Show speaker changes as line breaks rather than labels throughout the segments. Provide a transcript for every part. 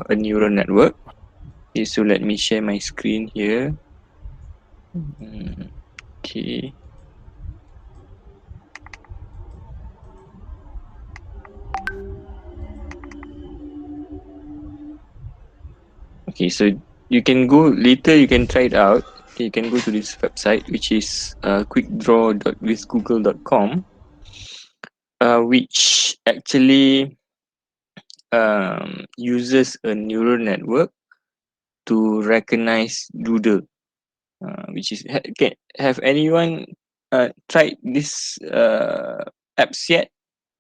a neural network. Okay, so let me share my screen here. Okay. Okay, so you can go later, you can try it out. Okay, you can go to this website, which is quickdraw.withgoogle.com, which actually uses a neural network to recognize doodle, which is have anyone tried this apps yet?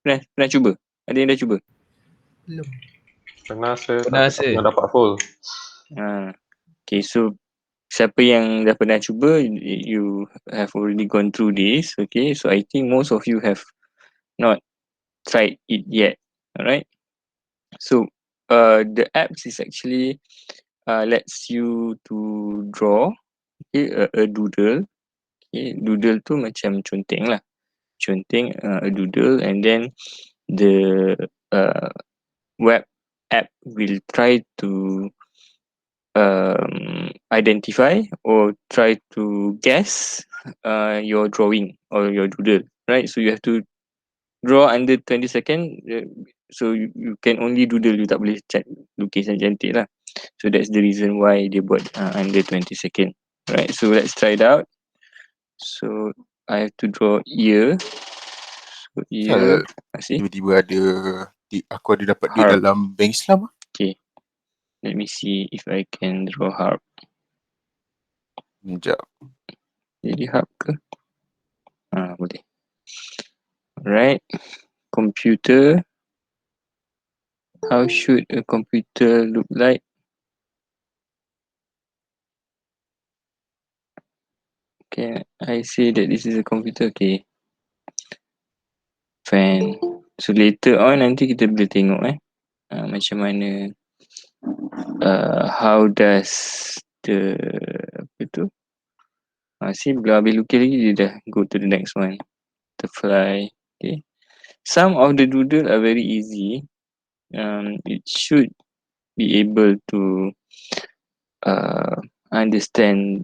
Pernah cuba? Ada yang dah cuba?
Belum.
Pernah saya
Pernah
tak
saya.
pernah dapat full.
Okay, so siapa yang dah pernah cuba, you have already gone through this. Okay, so I think most of you have not tried it yet. Alright, so the apps is actually lets you to draw, okay, a doodle. Okay, doodle tu macam conteng lah, conteng, a doodle, and then the web app will try to identify or try to guess your drawing or your doodle, right? So you have to draw under 20 seconds. So you can only doodle, you tak boleh lukis yang cantik lah. So that's the reason why they buat under 20 seconds, right? So let's try it out. So I have to draw ear. So ear, masih
Tiba-tiba ada aku ada dapat duit
Harp.
dalam bank Islam.
Okay, let me see if I can draw harp.
Sekejap.
Jadi harp ke? Boleh. Alright, computer. How should a computer look like? Okay, I say that this is a computer. Okay, fan. So later on nanti kita boleh tengok macam mana how does the apa tu see belum habis lukis lagi dia dah go to the next one, butterfly. Okay, some of the doodle are very easy. It should be able to understand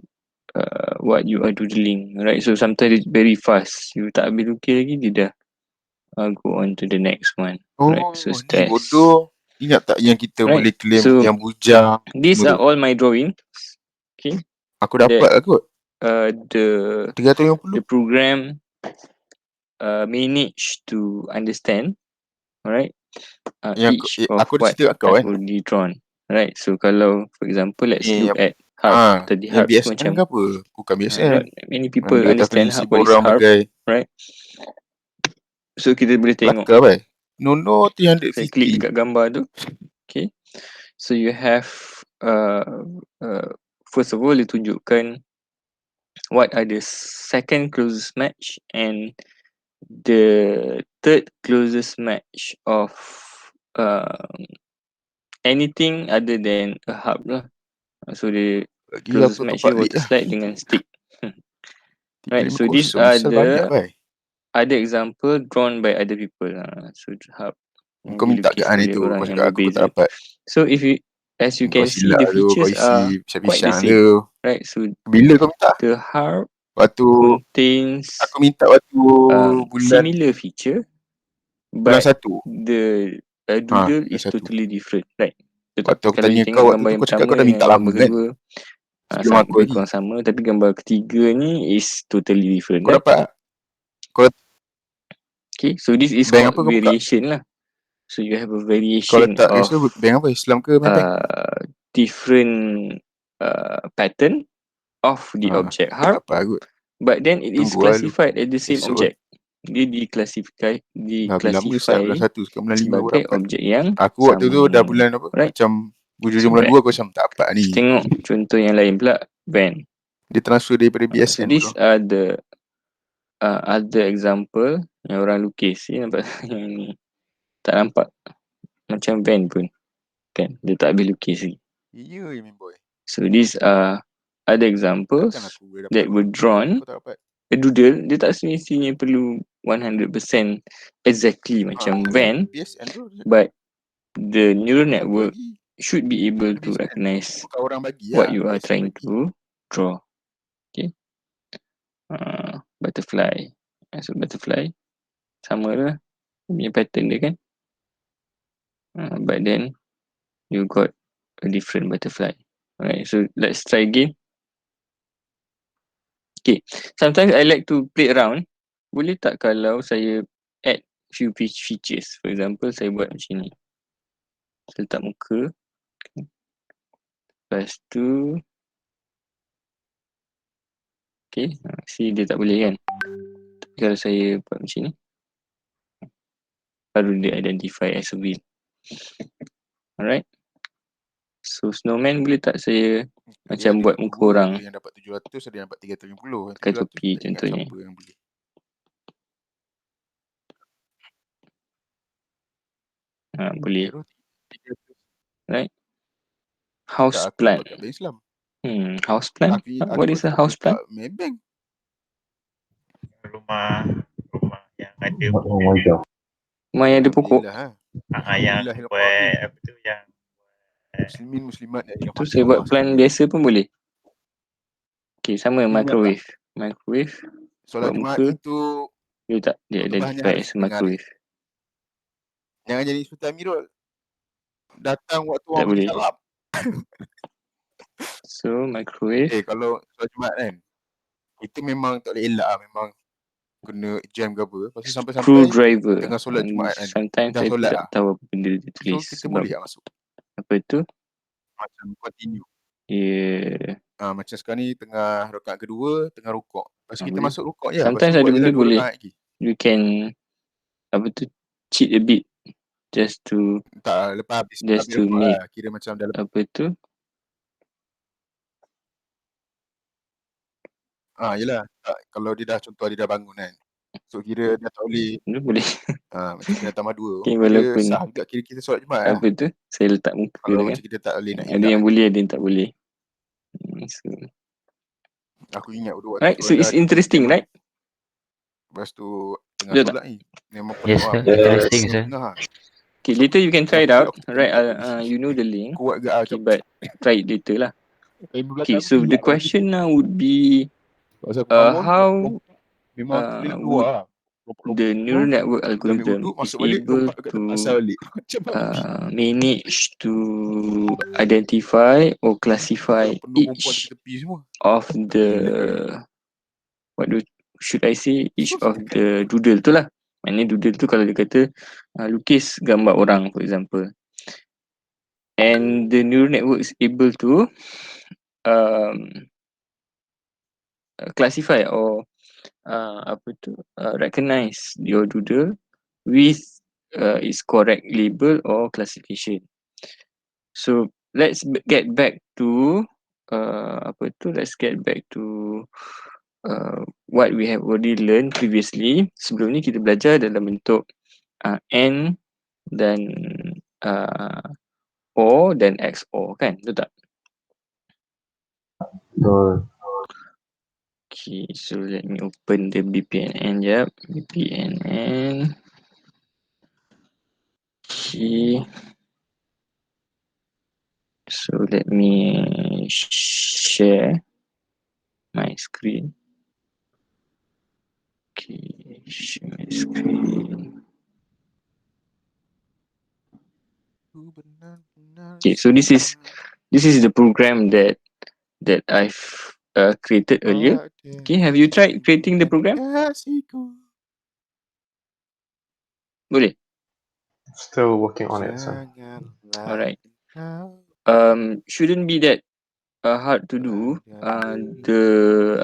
what you are doodling, right? So sometimes it's very fast, you tak habis lukis lagi dia dah go on to the next one, right? So
Ni
stress,
bodoh. Ingat tak yang kita
right?
boleh claim
So
yang bujang?
these
semua
are
tu?
all my drawings. Okay,
Aku dapat lah kot.
the
350.
program managed to understand, alright,
Yang
each of
aku ada
what
cerita kat kau
I've already drawn, right? So kalau for example let's
Ni
look at harp. Tadi
yang
harp tu
BSN
macam
ke apa? Bukan BSN.
not many people
Benda
understand
definisi
what is
borang
harp,
bagai
right? So kita boleh tengok,
Kelakar bai. Nono
saya klik
350.
dekat gambar tu. Okay, so you have first of all dia tunjukkan what are the second closest match and the third closest match of anything other than a harp lah. So the
Lagi
closest
apa
match
top
dia
league
water
lah.
slide dengan stick. Right, so
350
these are
misal banyak
the
bai.
other example drawn by other people. So harp
Kau minta
dilukis
kean
oleh
itu.
orang
Kau
yang
cakap aku tak
berbeza.
dapat.
So if you, as you
Kau
can see,
silap
the
tu. Kau
features are
isi
quite the
pisang-pisang
same,
tu.
right? So
Bila kau minta?
the harp
Waktu
contains
aku minta waktu bulan
similar feature,
bulan
but
1.
the doodle
bulan
is
1.
totally different, right?
Waktu aku
Kalau
tanya
you
kau
tengok
waktu
gambar
tu
yang
kau cakap
pertama
kau dah
dengan
minta lama
gambar
kan?
kedua,
Sebelum
sangat
aku
lebih
lagi.
kurang sama, tapi gambar ketiga ni is totally different,
Kau
right?
dapat kau
Okay, so this is
bank
called
apa kau buka?
variation lah. So you have a
Kau
variation
letak
of
register bank apa? Islam ke Maybank?
different pattern of the object
Tak
harp,
apa kot.
but then it is
Tunggu lah lu.
classified as the same
Esok
object. Dia
Dah bulan apa start? Bulan 1 sekarang bulan 5 baru
sebagai
dapat.
objek yang
Aku waktu
sama,
tu dah bulan apa?
right?
Macam hujung
So
bulan
that,
2 aku macam tak dapat ni.
tengok contoh yang lain pula, band.
Dia transfer daripada
So
BSN
these
tu.
are the other example yang orang lukis. Ni nampak yang ni tak nampak macam van pun kan, dia tak habis lukis lagi.
Ya, main boy.
So these are other examples
Takkan aku boleh
that
dapat
were drawn.
kau tak dapat.
A doodle, dia tak semestinya perlu 100% exactly macam van,
BSN tu
but the neural
apa
network
lagi?
should be able to recognize what you are trying to draw. Okay. Butterfly. So butterfly sama lah punya pattern dia kan. But then you got a different butterfly. Alright, so let's try again. Okay, sometimes I like to play around. Boleh tak kalau saya add few features? For example, saya buat macam ni. Saya letak muka. Lepas tu, okay, see dia tak boleh kan? Tapi kalau saya buat macam ni, baru dia identify as a wheel. Alright. So snowman boleh tak saya macam buat muka orang?
Yang dapat 700, ada yang dapat 350.
Pakai topi contohnya.
Siapa yang boleh.
Boleh. Right. House plant. House plant. What is a house plant?
Maybank.
Rumah yang ada
Rumah yang ada pokok.
yang buat apa tu yang
Muslimat
tu saya buat plan biasa pun boleh. Okay, sama microwave. Microwave.
Solat Jumaat itu
dia tak dia identify as microwave.
Jangan jadi Sultan Amirul. Datang waktu
tak
orang
boleh.
salam.
So microwave.
Kalau solat Jumaat kan, itu memang tak boleh elak lah. Memang kena jam ke apa. Lepas tu sampai-sampai
Screwdriver.
tengah solat Jumaat kan.
Sometimes saya tidak tahu apa benda dia tulis.
So kita boleh tak masuk?
Apa tu?
Macam continue.
Yeah.
Macam sekarang ni tengah rakaat kedua, tengah rukuk. Lepas kita
boleh.
masuk rukuk je.
Sometimes ada benda boleh. You can apa tu cheat a bit just to
lepas habis
make
kira macam dalam
apa tu.
Yelah. Kalau dia dah contoh dia dah bangun kan. So kira dia tak boleh.
Dia boleh.
Macam kena tambah 2.
Okay, walaupun
sah juga kira kita solat Jumaat
apa tu? Saya letak muka
kalau
dia
macam kita tak boleh nak
ada yang boleh, ada yang tak boleh. So,
aku ingat waktu
right, so it's interesting, right?
Lepas tu tengah solat ni. Memang
interesting sir.
Okay, later you can try it out. Right, you know the link. Okay, but try it later lah. Okay, so the question now would be how would the neural network algorithm is able to manage to identify or classify each of the should I say each of the doodle tu lah. Maknanya doodle tu kalau dia kata lukis gambar orang for example, and the neural network is able to classify or recognize your doodle with its correct label or classification. So let's get back to what we have already learned previously. Sebelum ni kita belajar dalam bentuk N dan O dan XOR kan, betul tak?
Betul.
Okay, so let me open the BPNN jap. BPNN. Okay. So let me share my screen. Okay, share my screen. Okay, so this is the program that I've created earlier. Okay, have you tried creating the program? Boleh?
Still working on it, sir.
Alright. Shouldn't be that hard to do. The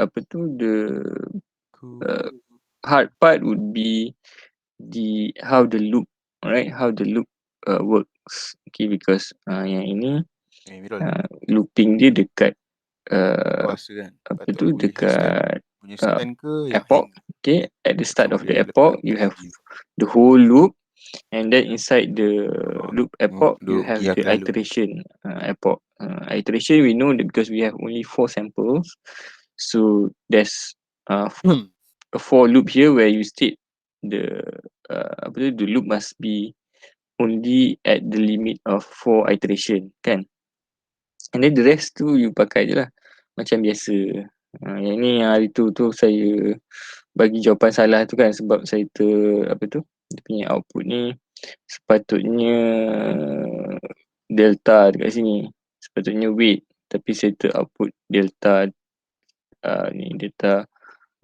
hard part would be how the loop, alright, how the loop works. Okay, because yang ini looping dia dekat dekat epoch. Okay, at the start of the epoch you have the whole loop, and then inside the loop epoch you have the iteration epoch. Iteration we know that because we have only 4 samples, so there's a for loop here where you state the loop must be only at the limit of 4 iteration, kan? And then the rest tu you pakai je lah macam biasa. Yang ni hari tu saya bagi jawapan salah tu kan sebab saya dia punya output ni sepatutnya delta dekat sini. Sepatutnya weight, tapi saya output delta ni delta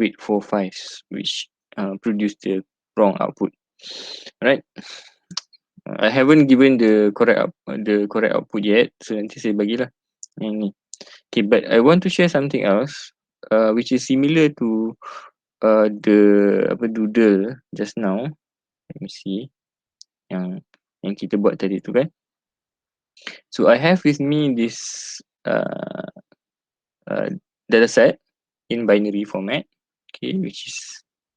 weight 4/5 which produce the wrong output. Right? I haven't given the correct output yet, so nanti saya bagilah yang ni. Okay, but I want to share something else which is similar to the doodle just now. Let me see yang kita buat tadi tu kan. So I have with me this data set in binary format, okay, which is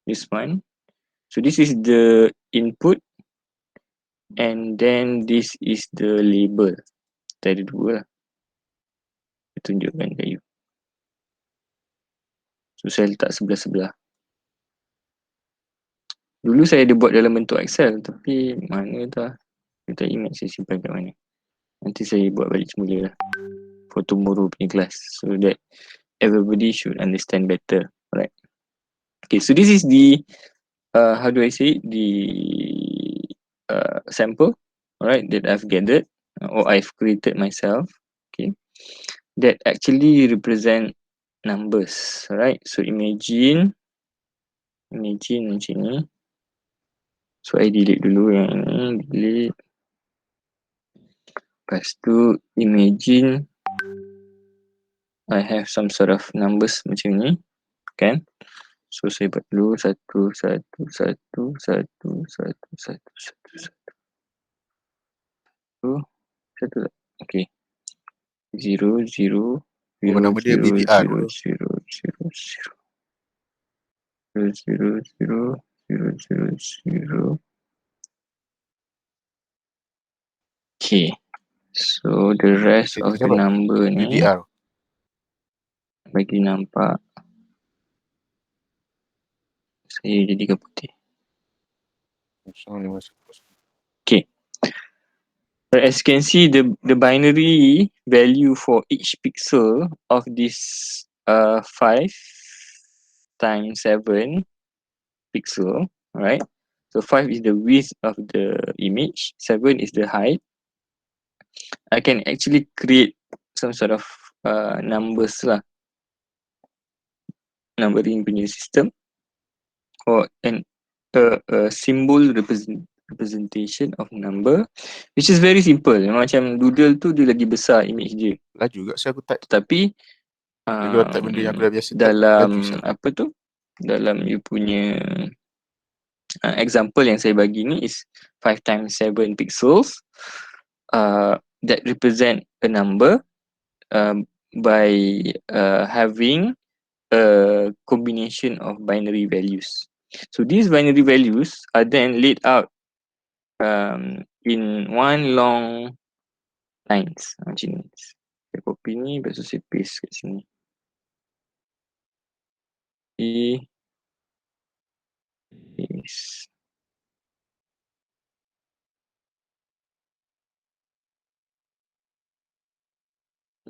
this one. So this is the input and then this is the label. Tadi dua lah. Saya tunjukkan kat you. So saya letak sebelah-sebelah. Dulu saya ada buat dalam bentuk Excel tapi mana dah. Saya tak ingat saya simpan kat mana. Nanti saya buat balik semula lah. For tomorrow punya class. So that everybody should understand better. Right. Okay, so this is the how do I say it? The sample, alright, that I've gathered or I've created myself. Okay, that actually represent numbers. Alright, so imagine macam ni. So I delete dulu yang ini, delete. Lepas tu imagine I have some sort of numbers macam ni, kan? So saya buat dulu satu. Okay. 0, 0, 0,
nama dia
0,
BBR
0, 0,
dulu.
0, 0, 0, 0, 0, 0. Okay. So the rest of the number ni
BBR.
bagi nampak saya jadikan putih. Okay. But as you can see, the binary value for each pixel of this 5 times 7 pixel, right? So 5 is the width of the image, 7 is the height. I can actually create some sort of numbers lah, numbering punya system, or a symbol representation of number, which is very simple. Macam doodle tu dia lagi besar image dia.
Laju kat saya aku type.
Tapi
Lagi orang type benda yang aku dah biasa type.
dalam
Laju,
apa tu? Dalam you punya example yang saya bagi ni is 5 times 7 pixels that represent a number by having a combination of binary values. So these binary values are then laid out in one long lines macam ni. Saya copy ni, lepas tu saya paste kat sini. Paste.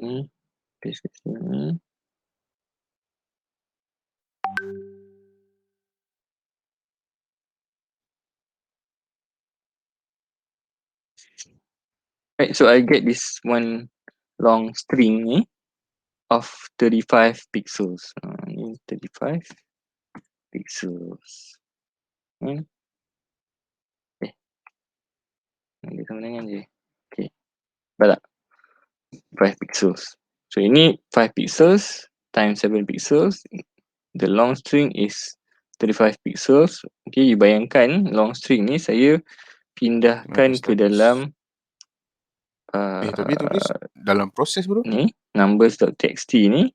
Ni, paste kat sini. Right, so I get this one long string ni of 35 pixels. Ni 35 pixels. Ambil sama dengan je. Okay. Nampak tak? 5 pixels. So ini 5 pixels times 7 pixels. The long string is 35 pixels. Okay, you bayangkan long string ni saya pindahkan ke dalam
tapi tulis dalam proses bro.
ni numbers.txt ni.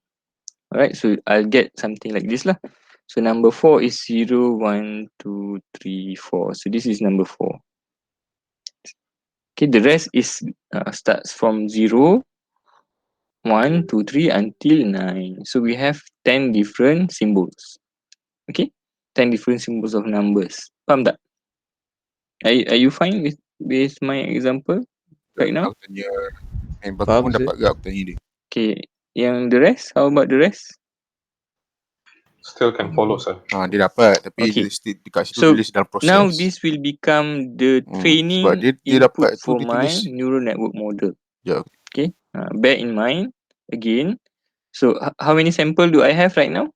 Alright, so I'll get something like this lah. So number 4 is 0, 1, 2, 3, 4. So this is number 4. Okay, the rest is starts from 0, 1, 2, 3 until 9. So we have 10 different symbols. Okay, 10 different symbols of numbers. Faham tak? Are you fine with based my example right now?
Aku tanya member aku
Faham,
pun
sir?
dapat gak aku tanya dia.
Okay, yang the rest, how about the rest?
Still can follow, sir.
Dia dapat tapi
Okay.
dia still dekat situ
So,
tulis dalam proses.
now this will become the
sebab
training
dia dapat
input
tu
for
dia
my
tulis
neural network model.
ya.
Okay, bear in mind again. So, how many sample do I have right now?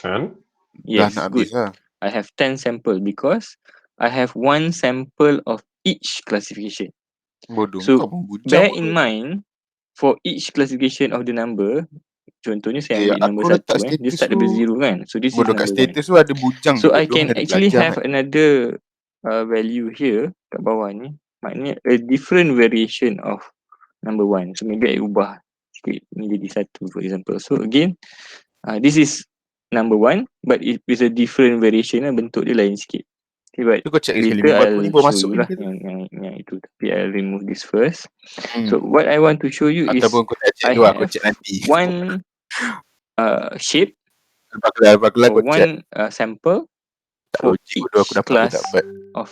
10.
Dah
Yes,
nak
good.
habis lah.
I have 10 sample because I have one sample of each classification.
Bodoh
So,
kau pun bujang
bear
bodoh.
in mind for each classification of the number, contohnya saya ambil
aku
number
letak
1 dia
status
start dari
tu.
0 kan. So this is
Bodoh kat
number 1.
status tu ada bujang
So
dia
I
bodoh,
can
ada
actually
belajar
have
kan.
another value here kat bawah ni. Maknanya a different variation of number 1. So maybe I ubah sikit ni jadi 1 for example. So again, this is number 1 but it is a different variation lah, bentuk dia lain sikit. Okay, but
Tu kau check sekali
later
member aku ni
I'll
baru
show
masuk
you
ni
lah
ke tu.
yang itu. Tapi I'll remove this first. So what I want to show you is
Ataupun kau tak check
I
tu aku
have
check nanti.
one shape
Lepas
or
kau check.
one sample
Tak
for
logik bodoh aku
each
dapat ke tak
class
dapat.
of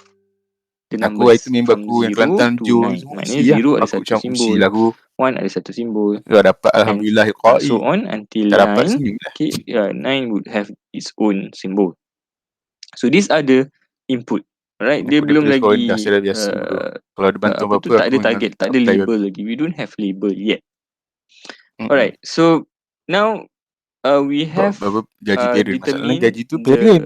the
Aku
numbers
itu member
from
aku yang
0
Kelantan
to
Jom
9.
semua
Maknanya
isi lah.
0 ada
Aku
satu
macam usi
simbol,
lah aku.
1 ada satu simbol,
Dah dapat alhamdulillah
so
iqai.
on until
Tak dapat
9.
senyum lah.
Okay, 9 would have its own symbol. So these are the input. Alright, dia
Aku
belum
daripada sekolah
lagi
dah saya dah biasa bodoh. Kalau ada bantuan
apa tu,
apa-apa
tak ada
aku memang
target, tak ada
apply
label
babi.
lagi. We don't have label yet. Alright, so now we have
Gaji parent. Masalahnya
determine
gaji tu
the
parent.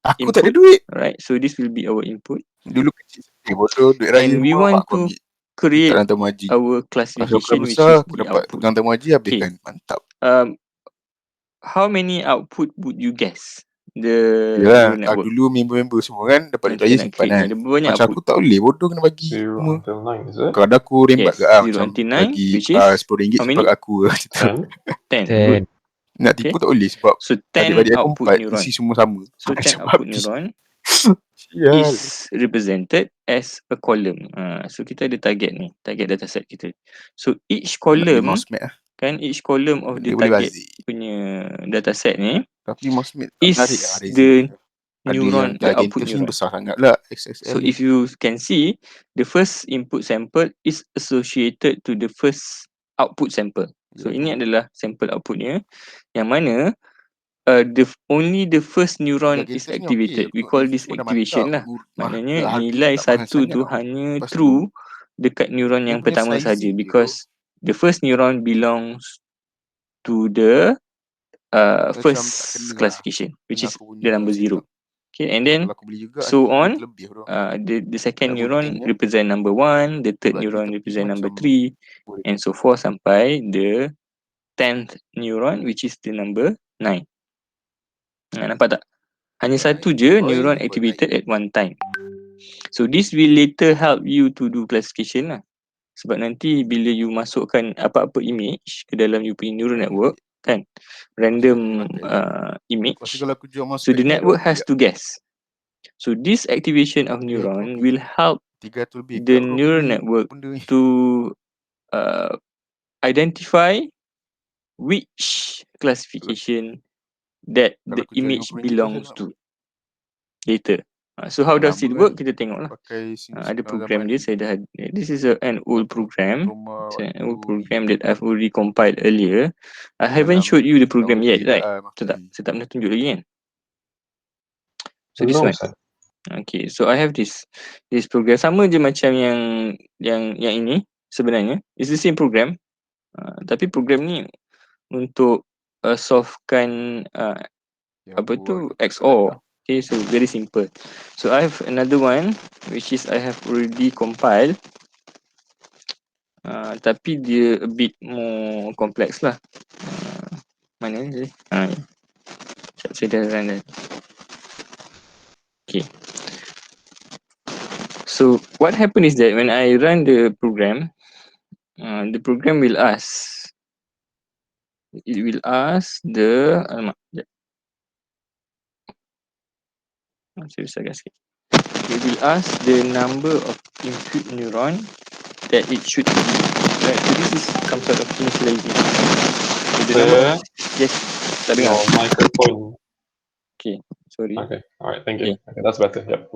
Aku tak ada
input.
duit.
Alright, so this will be our input.
Dulu kecil bodoh duit raya
And we
semua
want
mak aku
to
ambil.
create
Tak tamu haji.
our
Pas
classification
aku
which
besar
is
aku
the
dapat
output.
tukang tamu haji habiskan. Mantap.
How many output would you guess the
Yalah,
neural network?
dulu member-member semua kan dapat duit
Nanti
raya
kita nak
simpan
create
kan.
ni. Ada banyak
Macam
output.
aku tak boleh bodoh kena bagi
0
semua.
until 9, is it?
Kalau ada aku rembat
Yes,
ke
0
macam
until 9,
bagi
which is
RM10
how
sebab
many?
aku macam tu.
10.
10.
Good.
Nak tipu tak boleh sebab
So 10
adik-adik aku
output
4
neuron.
isi semua sama.
So 10
Macam
output
babi.
neuron
Sial.
is represented as a column. So kita ada target ni, target dataset kita. So each
Nak beli
column
mousepad lah.
kan, each column of the
Dia boleh
target
bazir.
punya dataset ni
Tapi mousepad tak
is
menarik lah
the
Ada yang
neuron, the output
Gigantus ni
neuron.
besar sangat lah.
So
XXL.
if you can see, the first input sample is associated to the first output sample. So ini adalah sample outputnya, yang mana only the first neuron is
Gigantus ni
activated.
okey.
We
Tengok
call
ni
this
semua dah
activation
mantap.
lah. Maknanya
Harga
nilai
tak mahal
1
sangat
tu
tau.
hanya
Lepas tu,
true dekat neuron
dia
yang
punya
pertama saja,
sizing dia
because the first neuron belongs to the
macam tak
first
kena lah.
classification, which
Dengan
is
aku punya
the number 0.
setup.
Okay, and
Sebab
then
kalau aku beli juga
so
nanti
on.
duit lebih bro.
The second
Nak
neuron
gunting,
represent number 1, the third
bagi
neuron
tepi
represent number
macam
3,
boleh.
and so forth sampai the 10th neuron, which is the number 9. Nampak tak? Hanya satu je neuron activated at one time. So this will later help you to do classification lah. Sebab nanti bila you masukkan apa-apa image ke dalam you punya neural network kan, random image,
Kalau aku jual
so the network has to guess. So this activation of neuron will help
300 lebih
the neural network to identify which classification that the image belongs to later. So how does it work? Kita tengok lah. Ada program dia, saya dah this is an old program. It's an old program that I've already compiled earlier. I haven't showed you the program yet, right? Saya tak pernah tunjuk lagi kan? So this
No,
one.
sir.
Okay, so I have this program, sama je macam yang ini sebenarnya. It's the same program. Tapi program ni untuk solvekan apa tu, XOR. Okay, so very simple. So I have another one which is I have already compiled. Tapi dia a bit more complex lah. Mana ni? Saya dah run dah. Okay. So what happen is that when I run the program will ask, it will ask the saya agak sikit. It will ask the number of input neuron that it should be. Right, so this is some sort of initializing. So the number of, yes, tak dengar.
Your microphone.
Okay, sorry.
Okay, alright, thank you.
Okay.
Okay, that's better. Yep.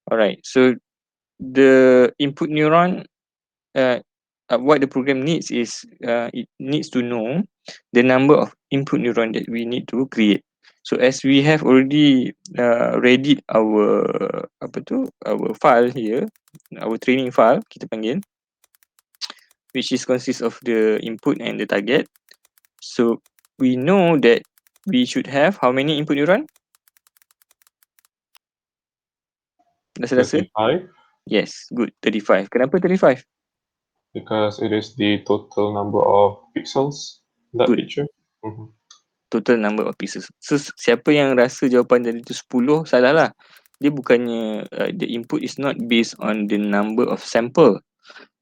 Alright, so the input neuron, what the program needs is it needs to know the number of input neuron that we need to create. So as we have already readied our our file here, our training file kita panggil, which is consists of the input and the target. So we know that we should have how many input neuron? Rasa-rasa?
35,
Yes, good. 35. Kenapa 35?
because it is the total number of pixels in that
Good.
picture. Mhm.
Total number of pieces. So siapa yang rasa jawapan tadi tu 10, salah lah. Dia bukannya the input is not based on the number of sample.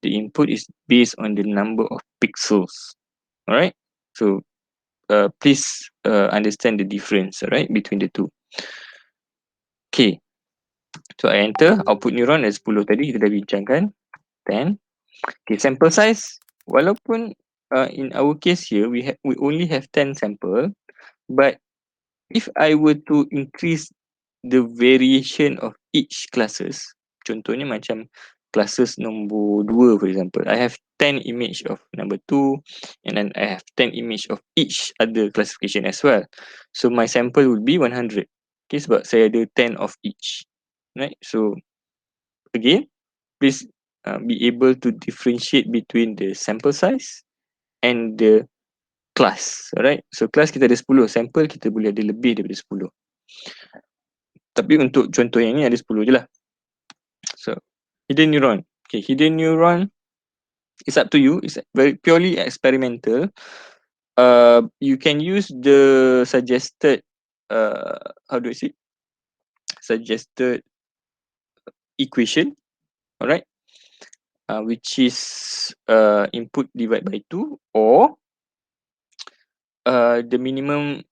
The input is based on the number of pixels. Alright? So please understand the difference, alright, between the two. Okay. So I enter output neuron ada 10 tadi kita dah bincangkan. 10. Okay, sample size, walaupun in our case here we only have 10 sample, but if I were to increase the variation of each classes, contohnya macam classes nombor 2 for example, I have 10 image of number 2 and then I have 10 image of each other classification as well. So my sample would be 100. Okay, sebab saya ada 10 of each. Right? So again, please be able to differentiate between the sample size and the class. Alright, so class kita ada 10, sample kita boleh ada lebih daripada 10. Tapi untuk contoh yang ni ada 10 je lah. So hidden neuron. Okay, hidden neuron is up to you. It's very purely experimental. You can use the suggested how do I say, suggested equation, alright, which is input divide by 2 or the minimum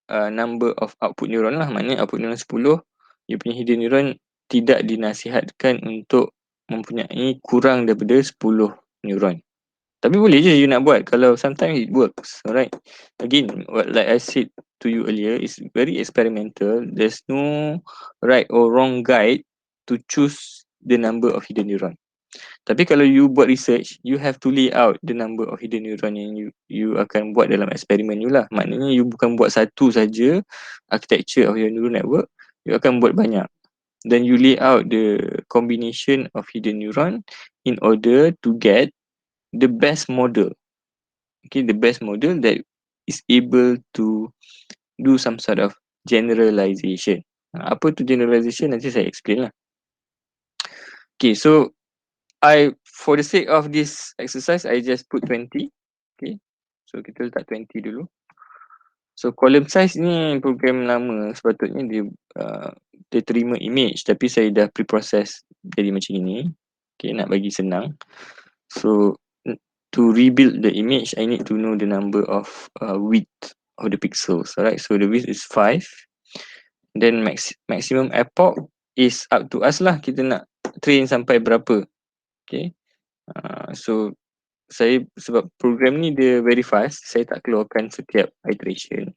number of output neuron lah. Maknanya output neuron 10, you punya hidden neuron tidak dinasihatkan untuk mempunyai kurang daripada 10 neuron. Tapi boleh je you nak buat kalau sometimes it works. Alright, again, like I said to you earlier, it's very experimental. There's no right or wrong guide to choose the number of hidden neuron. Tapi kalau you buat research, you have to lay out the number of hidden neuron yang you akan buat dalam eksperimen you lah. Maknanya you bukan buat satu saja architecture of your neural network, you akan buat banyak. Then you lay out the combination of hidden neuron in order to get the best model. Okay, the best model that is able to do some sort of generalization. Apa tu generalization nanti saya explain lah. Okay, so for the sake of this exercise, I just put 20. Okay, so kita letak 20 dulu. So column size ni program lama, sepatutnya dia terima image, tapi saya dah pre-process jadi macam ini. Okay, nak bagi senang. So to rebuild the image, I need to know the number of width of the pixels. Alright, so the width is 5. Then maximum epoch is up to us lah. Kita nak train sampai berapa. Okay, so saya sebab program ni dia very fast, saya tak keluarkan setiap iteration.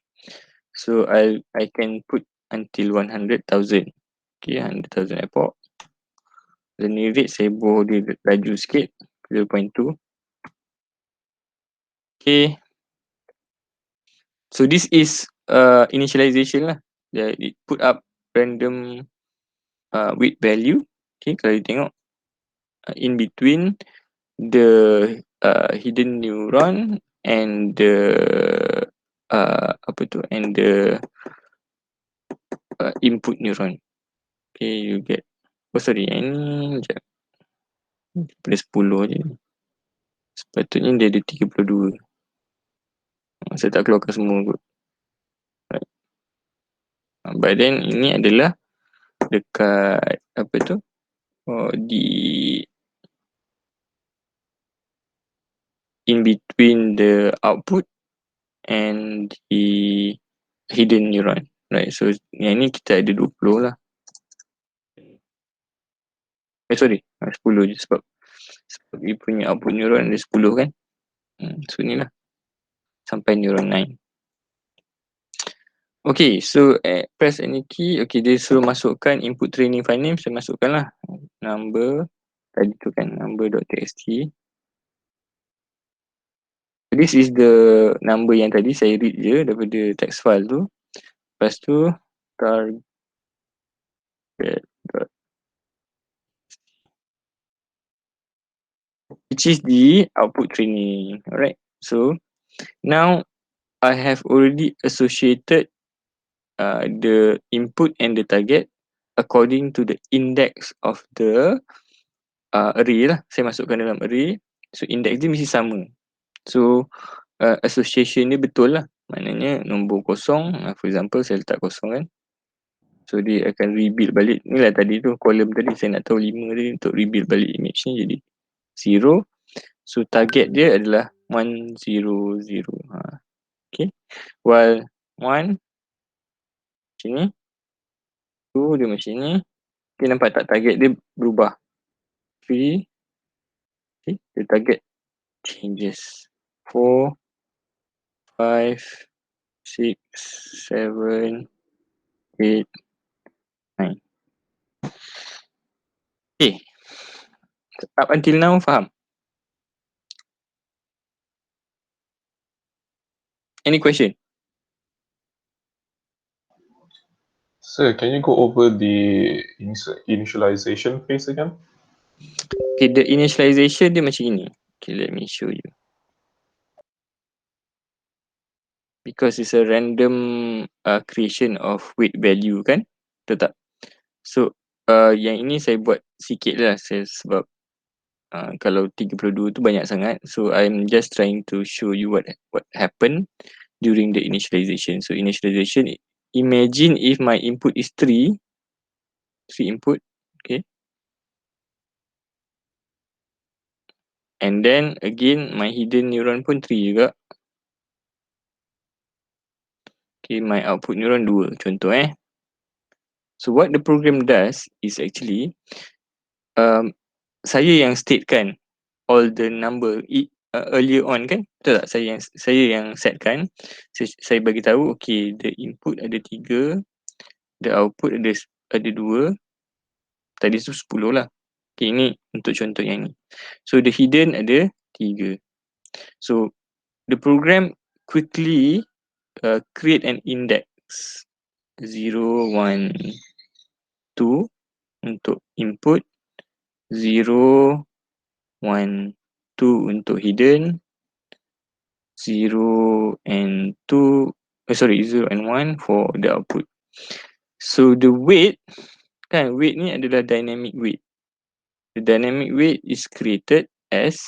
So I can put until 100,000. Okay, 100,000 epoch. Learning rate saya boleh dia laju sikit, 0.2. Okay, so this is initialization lah. It put up random width value. Okay, kalau you tengok in between the hidden neuron and the and the input neuron. Okay, you get, oh sorry, yang ni sekejap, daripada 10 je. Sepatutnya dia ada 32. Saya tak keluarkan semua kot. Right. But then ini adalah dekat apa tu, di in between the output and the hidden neuron. Right, so yang ni kita ada 20 lah. Sorry, 10 je sebab dia punya output neuron ada 10 kan. So ni lah sampai neuron 9. Okay, so press any key. Okay, dia suruh masukkan input training file name. Saya masukkan lah number. Tadi tu kan number.txt. This is the number yang tadi saya read je daripada text file tu. Lepas tu target which is the output training. Alright, so now I have already associated the input and the target according to the index of the array lah. Saya masukkan dalam array. So index dia mesti sama. So association dia betul lah. Maknanya nombor kosong, for example saya letak kosong kan. So dia akan rebuild balik. Ni lah tadi tu column tadi saya nak tahu 5 tadi untuk rebuild balik image ni jadi 0. So target dia adalah 100. Okay. While 1 macam ni, 2 dia macam ni. Okay, nampak tak target dia berubah. 3, okay, the target changes. 4, 5, 6, 7, 8, 9. Okay. Up until now, faham? Any question?
Sir, can you go over the initialization phase again?
Okay, the initialization dia macam ini. Okay, let me show you. Because it's a random creation of weight value kan? Betul tak? So, yang ini saya buat sikit lah sebab kalau 32 tu banyak sangat. So, I'm just trying to show you what happened during the initialization. So, initialization, imagine if my input is 3 input, okay? And then again, my hidden neuron pun 3 juga. Okay, my output neuron 2 contoh So what the program does is actually saya yang statekan all the number earlier on kan, betul tak? Saya yang setkan. Saya bagi tahu okay, the input ada 3, the output ada 2. Tadi tu 10 lah. Okay, ini untuk contoh yang ni. So the hidden ada 3. So the program quickly create an index 0, 1, 2 untuk input, 0, 1, 2 untuk hidden, 0 and 2, 0 and 1 for the output. So the weight, kan, weight ni adalah dynamic weight. The dynamic weight is created as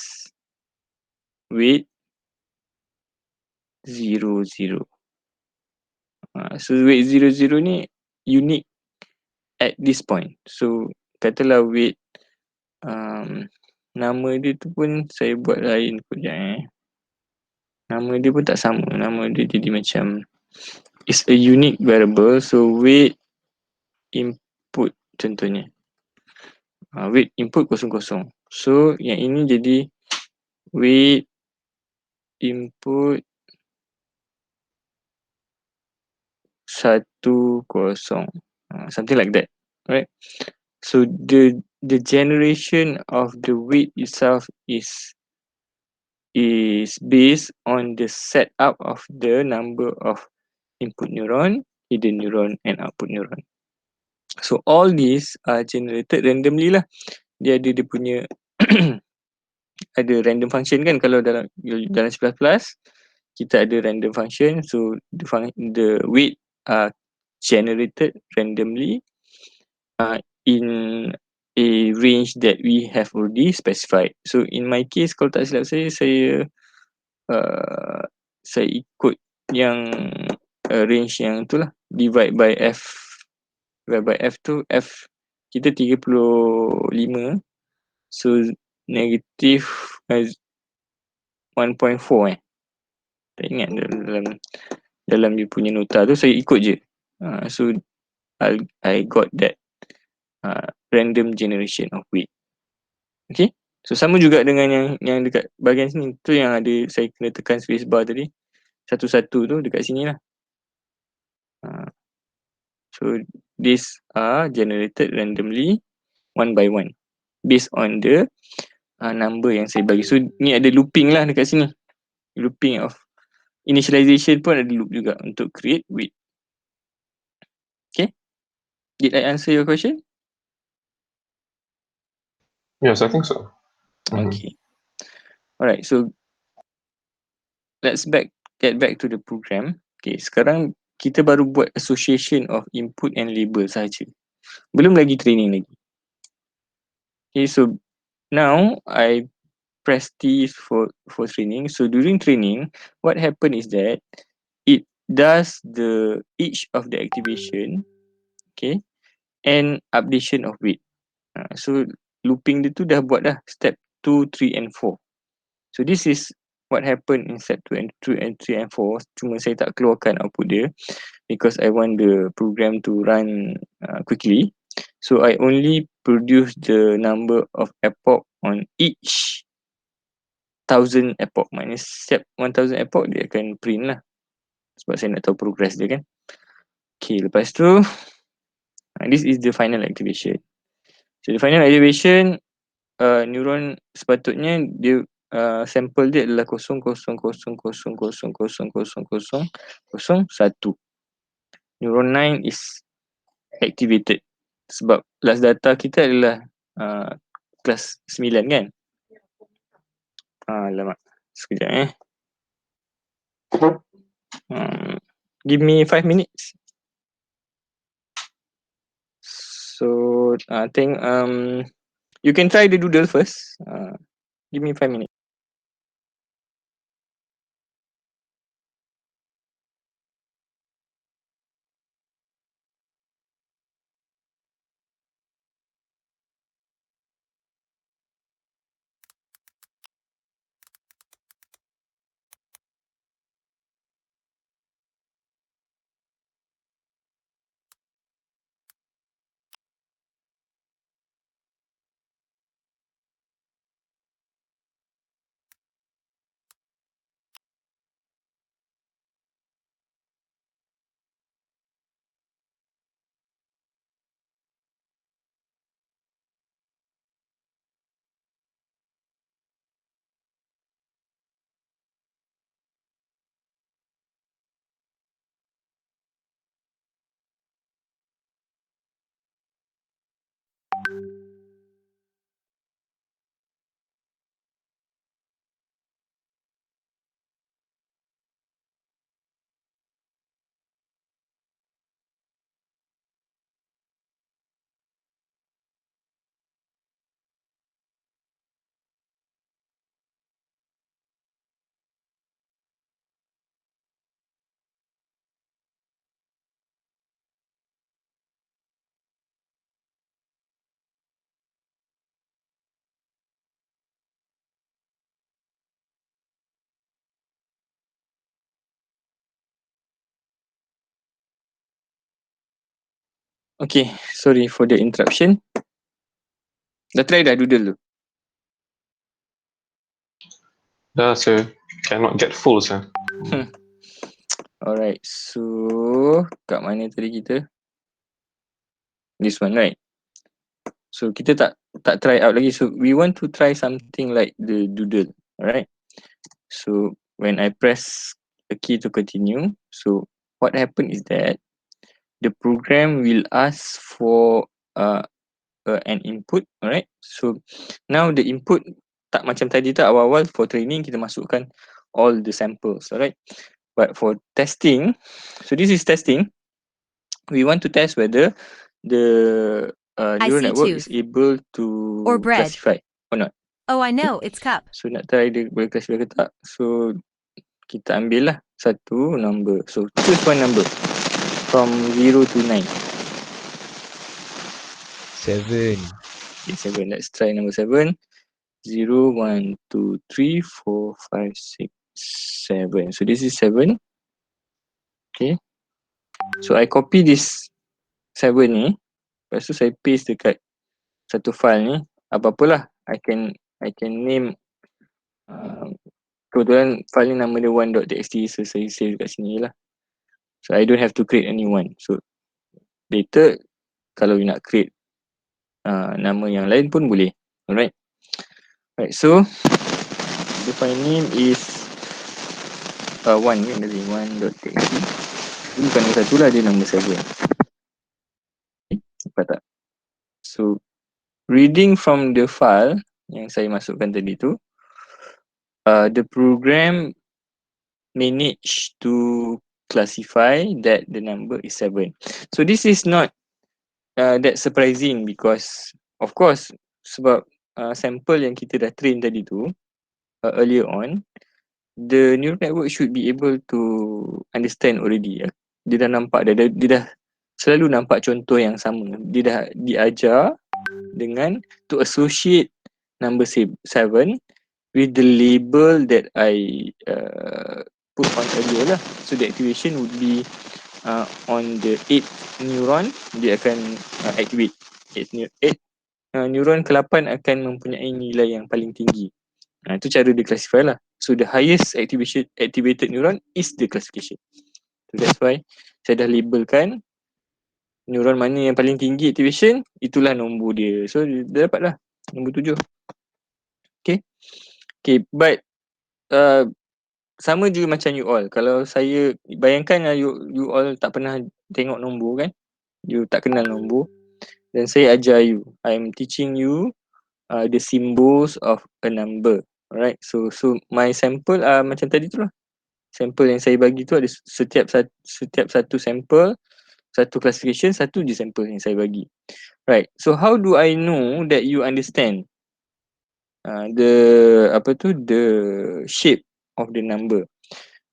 weight 0, 0. So weight 0, 0 ni unique at this point. So katalah weight nama dia tu pun saya buat lain kejap Nama dia pun tak sama. Nama dia jadi macam it's a unique variable. So weight input contohnya. Weight input 00. So yang ini jadi weight input 10. Something like that. Right? So the generation of the weight itself is based on the setup of the number of input neuron, hidden neuron and output neuron. So all these are generated randomly lah. Dia ada dia punya ada random function kan, kalau dalam C++ kita ada random function. So the weight are generated randomly in a range that we have already specified. So in my case, kalau tak silap saya ikut yang range yang tu lah, divide by f tu f kita 35, so negative 1.4 tak ingat dalam dia punya nota tu saya ikut je. So I got that random generation of weight. Okay, so sama juga dengan yang dekat bahagian sini tu, yang ada saya kena tekan space bar tadi, satu-satu tu dekat sini lah. So these are generated randomly one by one based on the number yang saya bagi. So ni ada looping lah dekat sini. Looping of initialization pun ada loop juga untuk create width. Okay, did I answer your question?
Yes, I think so.
Okay. Alright, so let's get back to the program. Okay, sekarang kita baru buat association of input and label saja. Belum lagi training lagi. Okay, so now I press T for training. So during training, what happened is that it does each of the activation, okay, and updation of weight. So looping dia tu dah buat dah step 2, 3 and 4. So this is what happened in step 2 and 3 and 4. Cuma saya tak keluarkan output dia because I want the program to run quickly. So I only produce the number of epoch on each 1000 epoch. Maknanya setiap 1000 epoch dia akan print lah. Sebab saya nak tahu progress dia kan. Okay, lepas tu this is the final activation. So the final activation, neuron sepatutnya dia sampel dia adalah 0.00000000001. Neuron 9 is activated sebab last data kita adalah kelas 9 kan. Alamak, sekejap give me 5 minutes. So I think you can try the doodle first. Give me 5 minutes. Okay, sorry for the interruption. Dah try dah doodle tu?
Dah, sir. Cannot get full, sir.
Alright, so kat mana tadi kita? This one, right? So kita tak try out lagi. So we want to try something like the doodle, alright? So when I press a key to continue, so what happened is that the program will ask for an input, alright? So now the input tak macam tadi tak awal-awal for training kita masukkan all the samples, alright? But for testing, so this is testing. We want to test whether the neural network is able to classify or not.
Oh, I know, it's cup.
So nak try dia boleh classify ke tak. So kita ambil lah satu number. So choose one number from 0 to 9.
7.
Okay, 7. Let's try number 7. 0, 1, 2, 3, 4, 5, 6, 7. So this is 7. Okay. So I copy this 7 ni. Lepas tu saya paste dekat satu file ni. Apa-apalah. I can name kebetulan file ni nama dia 1.txt, so saya save kat sini je lah. So I don't have to create a new one. So later kalau you nak create nama yang lain pun boleh. Alright. Right, so the file name is one kan tadi, one.txt. Ini bukan nombor satu lah, dia nombor 7. Nampak tak? So reading from the file yang saya masukkan tadi tu, the program managed to classify that the number is 7. So this is not that surprising because of course sebab sample yang kita dah train tadi tu earlier on, the neural network should be able to understand already. Dia dah nampak, dia dah selalu nampak contoh yang sama. Dia dah diajar dengan to associate number 7 with the label that I put on earlier lah. So the activation would be on the 8th neuron, dia akan activate 8 neuron ke-8 akan mempunyai nilai yang paling tinggi. Itu cara dia classify lah. So the highest activated neuron is the classification. So that's why saya dah labelkan neuron mana yang paling tinggi activation, itulah nombor dia. So dia dapat lah nombor 7. Okay, but sama juga macam you all. Kalau saya bayangkan you all tak pernah tengok nombor kan, you tak kenal nombor, dan saya ajar you, I'm teaching you the symbols of a number. Alright, so my sample macam tadi tu lah. Sampel yang saya bagi tu ada setiap satu sampel, satu classification, satu je sampel yang saya bagi. Right, so how do I know that you understand the shape of the number?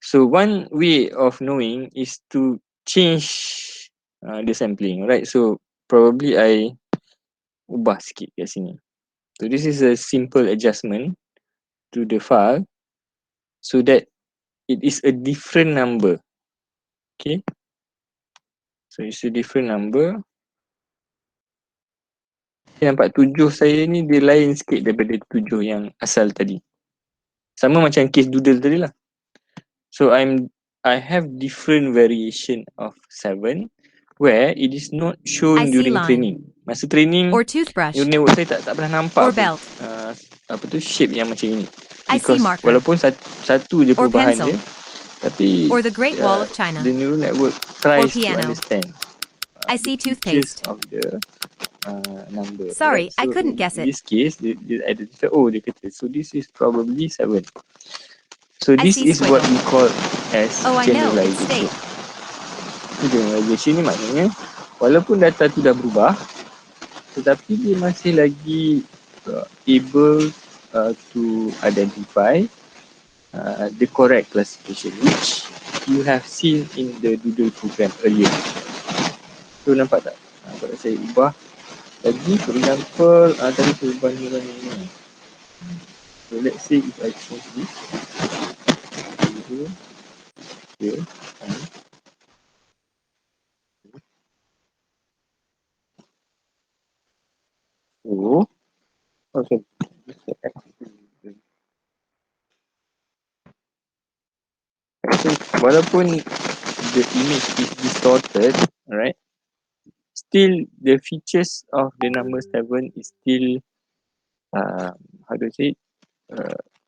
So one way of knowing is to change the sampling, right? So probably I ubah sikit kat sini. So this is a simple adjustment to the file so that it is a different number. Okay, so it's a different number. Nampak 7 saya ni dia lain sikit daripada 7 yang asal tadi. Sama macam case doodle tadi lah. So I have different variation of 7 where it is not shown during training. Masa training, neural network saya tak pernah nampak shape yang macam ini. Because walaupun satu je perubahan dia, tapi the neural network tries to understand the features of the number.
Sorry,
right? So
I couldn't guess it.
In this case, dia identify, dia kata, so this is probably 7. So this is what we call as generalization. Generalization ni maknanya, walaupun data tu dah berubah, tetapi dia masih lagi able to identify the correct classification, which you have seen in the doodle program earlier. So nampak tak? Kalau saya ubah lagi, for example, tadi perubahan neuron ini. So let's say if I change this, here, oh, okay. So walaupun the image is distorted, right? Still the features of the number 7 is still how do I say it?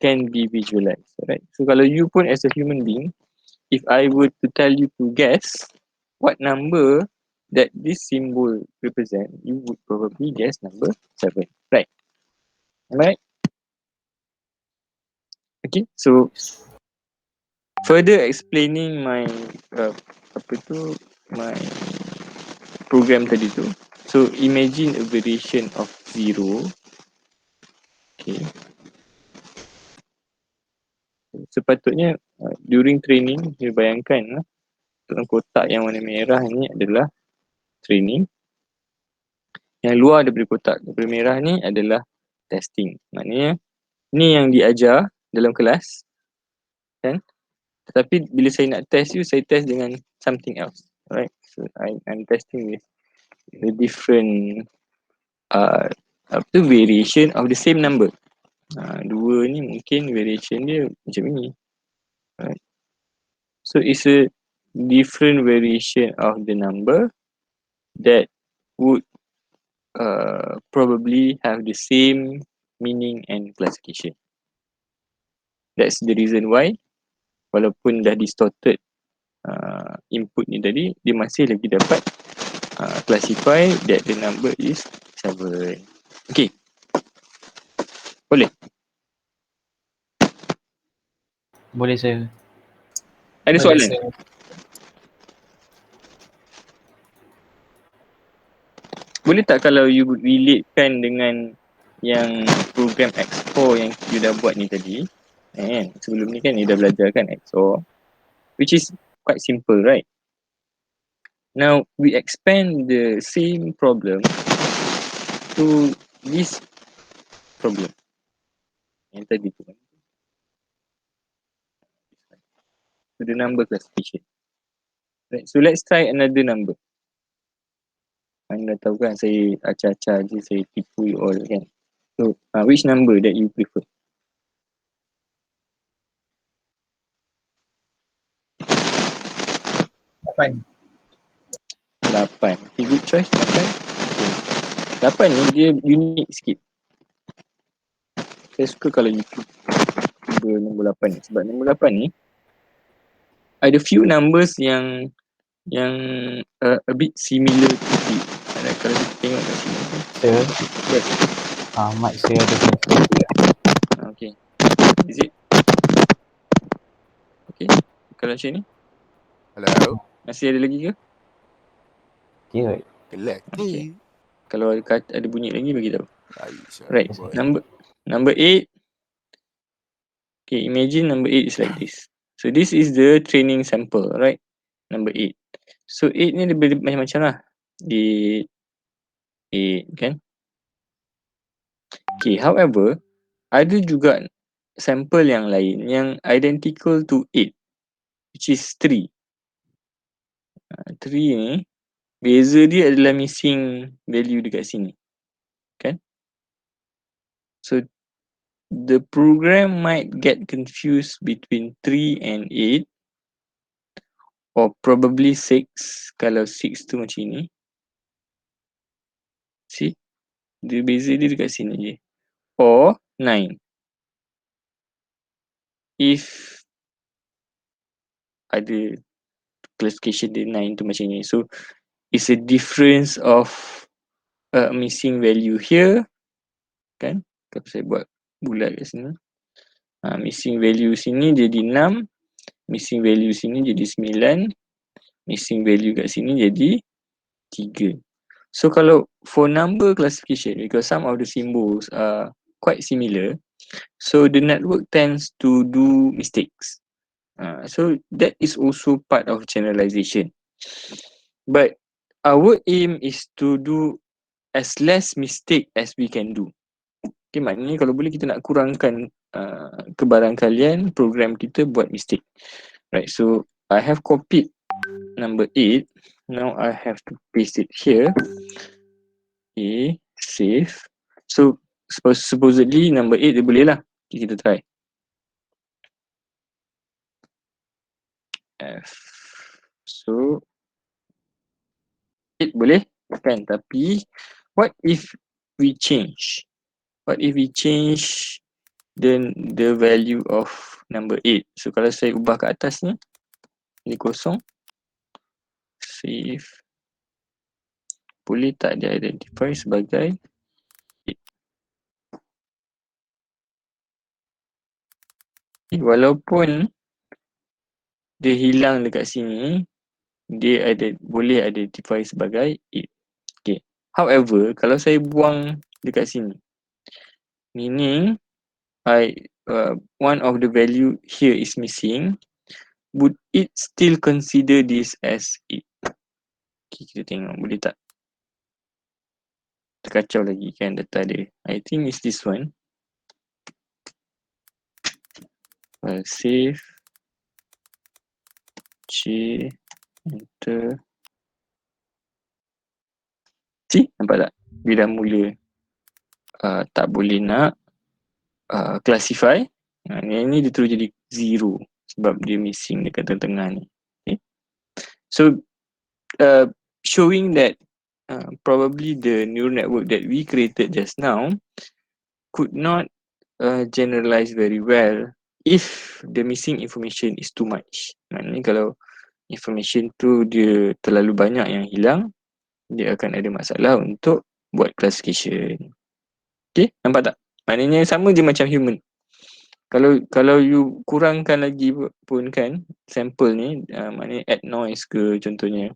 Can be visualized, right? So kalau you pun as a human being, if I were to tell you to guess what number that this symbol represent, you would probably guess number 7, right? Alright? Okay, so further explaining my my program tadi tu. So imagine a variation of 0. Okay. Sepatutnya during training, you bayangkan dalam kotak yang warna merah ni adalah training. Yang luar daripada kotak daripada merah ni adalah testing. Maknanya ni yang diajar dalam kelas, kan? Tetapi bila saya nak test you, saya test dengan something else. Alright, so I'm testing with a different variation of the same number. 2 ni mungkin variation dia macam ni. Right. So it's a different variation of the number that would probably have the same meaning and classification. That's the reason why walaupun dah distorted input ni tadi, dia masih lagi dapat classify that the number is 7. Okay. Boleh?
Boleh saya.
Ada soalan? Boleh tak kalau you relatekan dengan yang program XOR yang you dah buat ni tadi, kan? Sebelum ni kan you dah belajar kan XOR, which is quite simple, right? Now we expand the same problem to this problem yang tadi tu kan, to the number classification. Right, so let's try another number. Anda tahu kan saya acah-acah je, saya tipu you all kan. So which number that you prefer?
Lapan.
8. Okay, good choice. 8. Okay. 8 ni dia unik sikit. Saya suka kalau you cuba nombor 8 ni. Sebab nombor 8 ni ada few numbers yang a bit similar to it. Kalau kita tengok kat sini.
Saya,
Yes.
mic saya ada sensitif.
Okay. Is it? Okay. Kalau macam ni,
Hello.
masih ada lagi ke?
Okay, right.
Kelati.
Kalau ada bunyi lagi, bagi tahu.
Baik,
Right.
boy.
Number 8. Okay, imagine number 8 is like this. So this is the training sample, right? Number 8. So 8 ni dia macam-macam lah. 8 kan? Okay, however, ada juga sampel yang lain yang identical to 8, which is 3. 3 ni, beza dia adalah missing value dekat sini. Kan? So, the program might get confused between 3 and 8, or probably 6, kalau 6 tu macam ni. See? Dia beza dia dekat sini je. Or 9. If ada classification dia 9 tu macam ni. So, it's a difference of missing value here. Kan? Kalau saya buat bulat kat sini. Missing value sini jadi 6. Missing value sini jadi 9. Missing value kat sini jadi 3. So, kalau for number classification, because some of the symbols are quite similar, so the network tends to do mistakes. So that is also part of generalization. But our aim is to do as less mistake as we can do. Okay, maknanya kalau boleh kita nak kurangkan kebarangkalian program kita buat mistake. Right, so I have copied number 8. Now I have to paste it here. Okay, save. So supposedly number 8 dia boleh lah. Okay, kita try. F. So 8 boleh kan, tapi what if we change? What if we change then the value of number 8? So kalau saya ubah kat atas ni, ini kosong. Save. Boleh tak dia identify sebagai 8? Walaupun dia hilang dekat sini, dia boleh identify sebagai 8. Okay. However, kalau saya buang dekat sini, meaning one of the value here is missing, would it still consider this as 8? Okay, kita tengok boleh tak. Terkacau lagi kan data dia. I think it's this one. Save. C. Enter. See? Nampak tak? Dia dah mula tak boleh nak classify. Yang ni dia terus jadi 0 sebab dia missing dekat tengah-tengah ni. Okay? So showing that probably the neural network that we created just now could not generalize very well if the missing information is too much. Maknanya kalau information tu dia terlalu banyak yang hilang, dia akan ada masalah untuk buat classification. Okay, nampak tak? Maknanya sama je macam human. Kalau you kurangkan lagi pun kan sampel ni, maknanya add noise ke contohnya,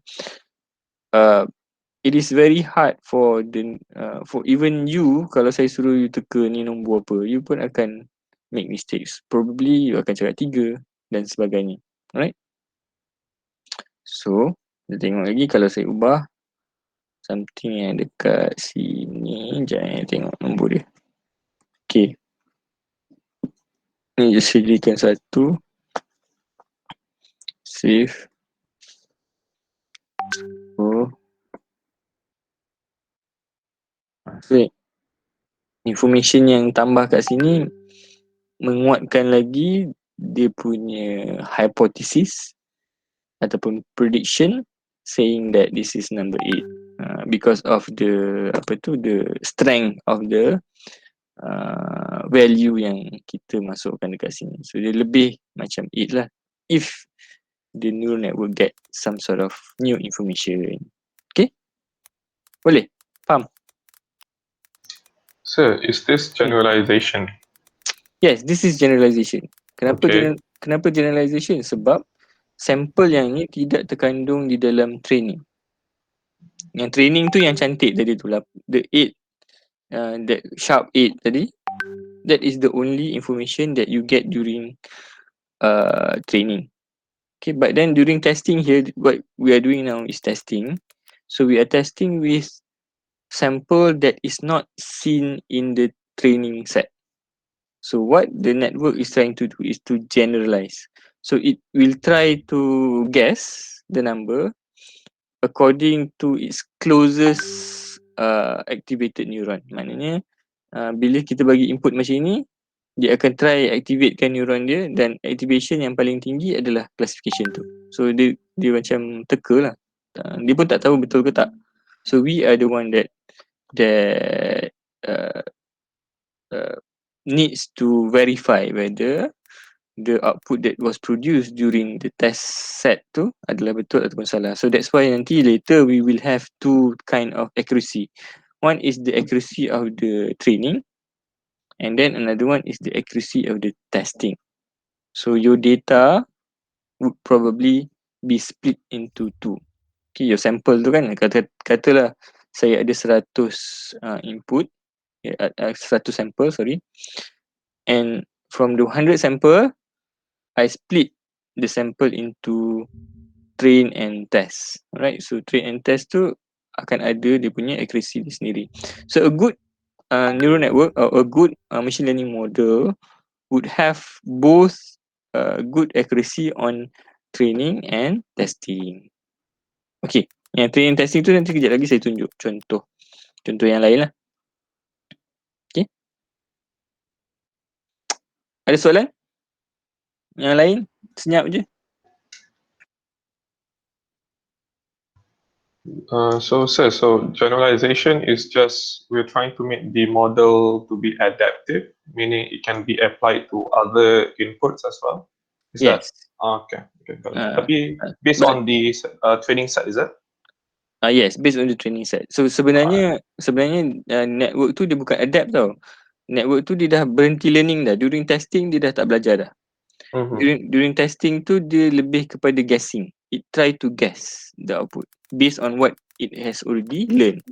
it is very hard for even you, kalau saya suruh you teka ni nombor apa, you pun akan make mistakes. Probably you akan cakap 3 dan sebagainya. Alright? So, kita tengok lagi kalau saya ubah something yang dekat sini. Jangan tengok nombor dia. Okay. Ni just sediakan satu. Save. Oh. So, information yang tambah kat sini menguatkan lagi dia punya hypothesis ataupun prediction saying that this is number 8 because of the the strength of the value yang kita masukkan dekat sini. So dia lebih macam 8 lah if the neural network get some sort of new information. Okay? Boleh? Faham?
Sir, is this generalization?
Yes, this is generalization. Kenapa
Okay.
kenapa generalization? Sebab sampel yang ni tidak terkandung di dalam training. Yang training tu yang cantik tadi tu lah. The 8, that sharp 8 tadi, that is the only information that you get during training. Okay, but then during testing here, what we are doing now is testing. So we are testing with sample that is not seen in the training set. So what the network is trying to do is to generalize. So it will try to guess the number according to its closest activated neuron. Maknanya bila kita bagi input macam ni, dia akan try activatekan neuron dia dan activation yang paling tinggi adalah classification tu. So dia macam teka lah. Dia pun tak tahu betul ke tak. So we are the one that needs to verify whether the output that was produced during the test set tu adalah betul ataupun salah. So that's why nanti later we will have two kind of accuracy. One is the accuracy of the training, and then another one is the accuracy of the testing. So your data would probably be split into two. Okay, your sample tu kan, katalah saya ada 100 input, 100 sample, sorry. And from the 100 sample, I split the sample into train and test. Alright, so train and test tu akan ada dia punya accuracy dia sendiri. So a good neural network or a good machine learning model would have both good accuracy on training and testing. Okay, yang training and testing tu nanti kejap lagi saya tunjuk contoh yang lain lah. Okay, ada soalan? Yang lain? Senyap je.
So generalization is just we're trying to make the model to be adaptive, meaning it can be applied to other inputs as well. Is
Yes.
okay, got it. Tapi based
but-
on the training set, is it?
Yes, based on the training set. So sebenarnya network tu dia bukan adapt tau. Network tu dia dah berhenti learning dah. During testing dia dah tak belajar dah. During testing tu dia lebih kepada guessing. It try to guess the output based on what it has already learned.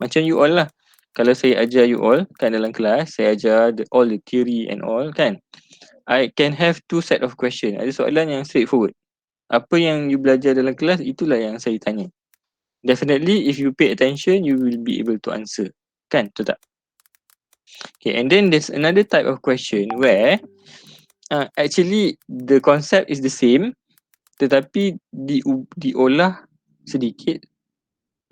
Macam you all lah. Kalau saya ajar you all kan dalam kelas, saya ajar all the theory and all kan. I can have two set of question. Ada soalan yang straightforward. Apa yang you belajar dalam kelas, itulah yang saya tanya. Definitely if you pay attention, you will be able to answer. Kan? Betul tak? Okay, and then there's another type of question where actually the concept is the same tetapi diolah sedikit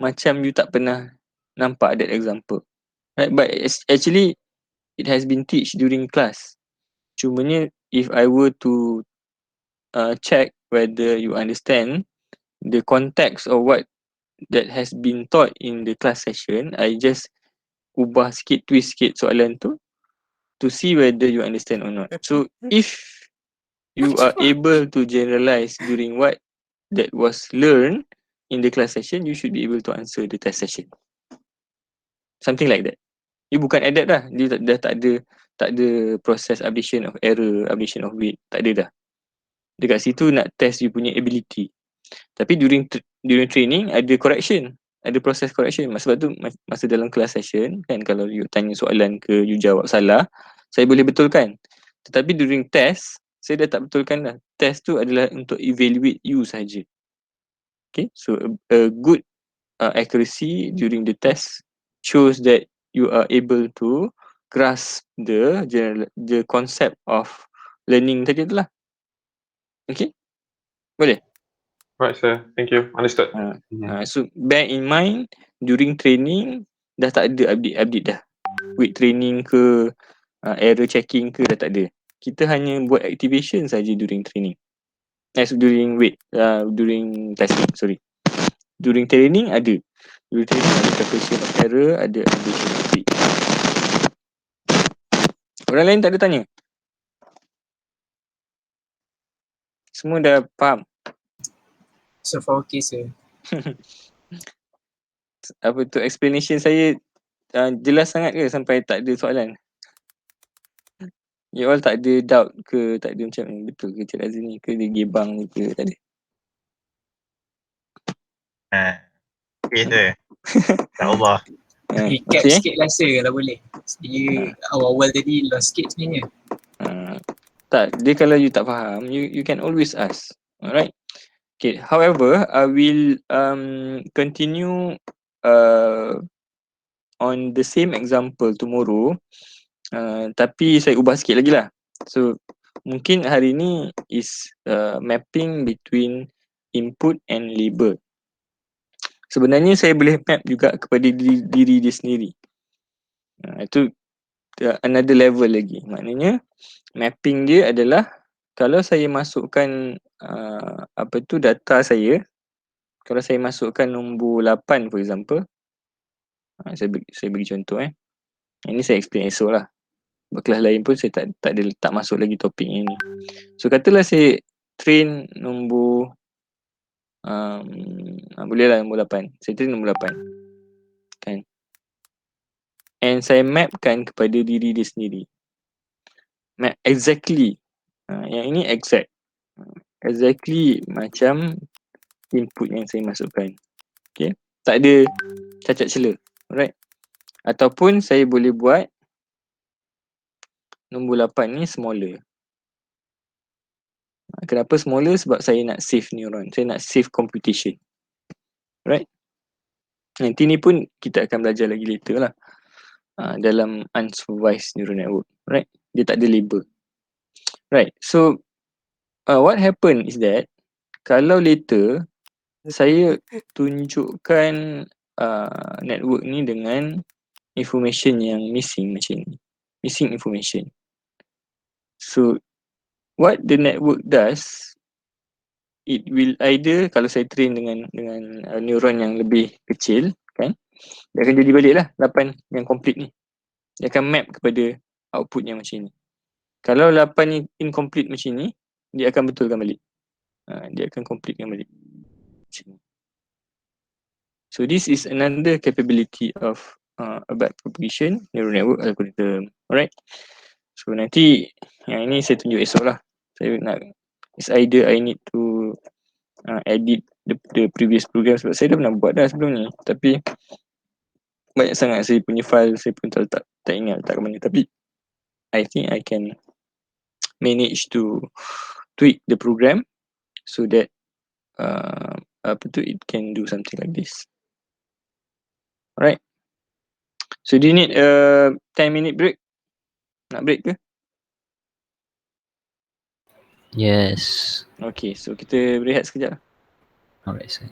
macam you tak pernah nampak that example. Right? But actually it has been teach during class. Cumanya if I were to check whether you understand, the context of what that has been taught in the class session, I just ubah sikit, twist sikit soalan tu to see whether you understand or not. So if you are able to generalize during what that was learned in the class session, you should be able to answer the test session. Something like that. You bukan adapt dah. Dia dah tak ada proses updation of error, updation of weight. Tak ada dah. Dekat situ nak test you punya ability. Tapi during training ada correction. Ada proses correction. Sebab tu masa dalam class session kan, kalau you tanya soalan ke you jawab salah, saya boleh betulkan. Tetapi during test, saya dah tak betulkan dah. Test tu adalah untuk evaluate you saja. Okay, so a good accuracy during the test shows that you are able to grasp the concept of learning tadi tu lah. Okay, boleh?
Right, sir. Thank you. Understood.
So bear in mind during training dah tak ada update dah. Weight training ke error checking ke dah tak ada. Kita hanya buat activation saja during training. During during testing, sorry. During training ada. During training ada calculation of error, ada updation of weight. Orang lain tak ada tanya? Semua dah faham?
So far okay sir.
Apa tu explanation saya jelas sangat ke sampai tak ada soalan? You all tak ada doubt ke, tak ada macam betul ke Cik Razin ni ke dia gebang ke, tak ada?
Okay sir. InsyaAllah.
Recap
Okay.
sikit lah sir kalau boleh. Dia awal-awal tadi lost sikit sebenarnya.
Tak, dia kalau you tak faham, you can always ask. Alright. Okay. However, I will continue on the same example tomorrow. Tapi saya ubah sikit lagi lah. So mungkin hari ni is mapping between input and label. Sebenarnya saya boleh map juga kepada diri dia sendiri. Itu another level lagi. Maknanya mapping dia adalah kalau saya masukkan apa tu data saya, kalau saya masukkan nombor 8 for example, saya bagi contoh ini saya explain esok lah. Kelas lain pun saya tak masuk lagi topik ini. So katalah saya train nombor boleh lah nombor 8. Saya train nombor 8 kan. And saya mapkan kepada diri dia sendiri. Map exactly. Yang ini exact. Exactly macam input yang saya masukkan. Okay. Tak ada cacat cela. Alright. Ataupun saya boleh buat nombor 8 ni smaller. Kenapa smaller? Sebab saya nak save neuron. Saya nak save computation. Right? Nanti ni pun kita akan belajar lagi later lah. Dalam unsupervised neural network. Right? Dia tak ada label. Right. So, what happen is that kalau later saya tunjukkan network ni dengan information yang missing macam ni. Missing information. So, what the network does, it will either, kalau saya train dengan neuron yang lebih kecil kan, dia akan jadi balik lah 8 yang complete ni. Dia akan map kepada output yang macam ni. Kalau 8 ni incomplete macam ni, dia akan betulkan balik. Dia akan completekan balik macam ni. So this is another capability of a backpropagation neural network algorithm. Alright. So nanti yang ini saya tunjuk esok lah. Saya nak, it's either I need to edit the previous program sebab saya dah pernah buat dah sebelum ni. Tapi banyak sangat saya punya file, saya pun tak ingat letak ke mana. Tapi I think I can manage to tweak the program so that it can do something like this. Alright. So do you need a 10-minute break? Nak break ke?
Yes.
Okay, so kita berehat sekejap lah.
Alright, sir.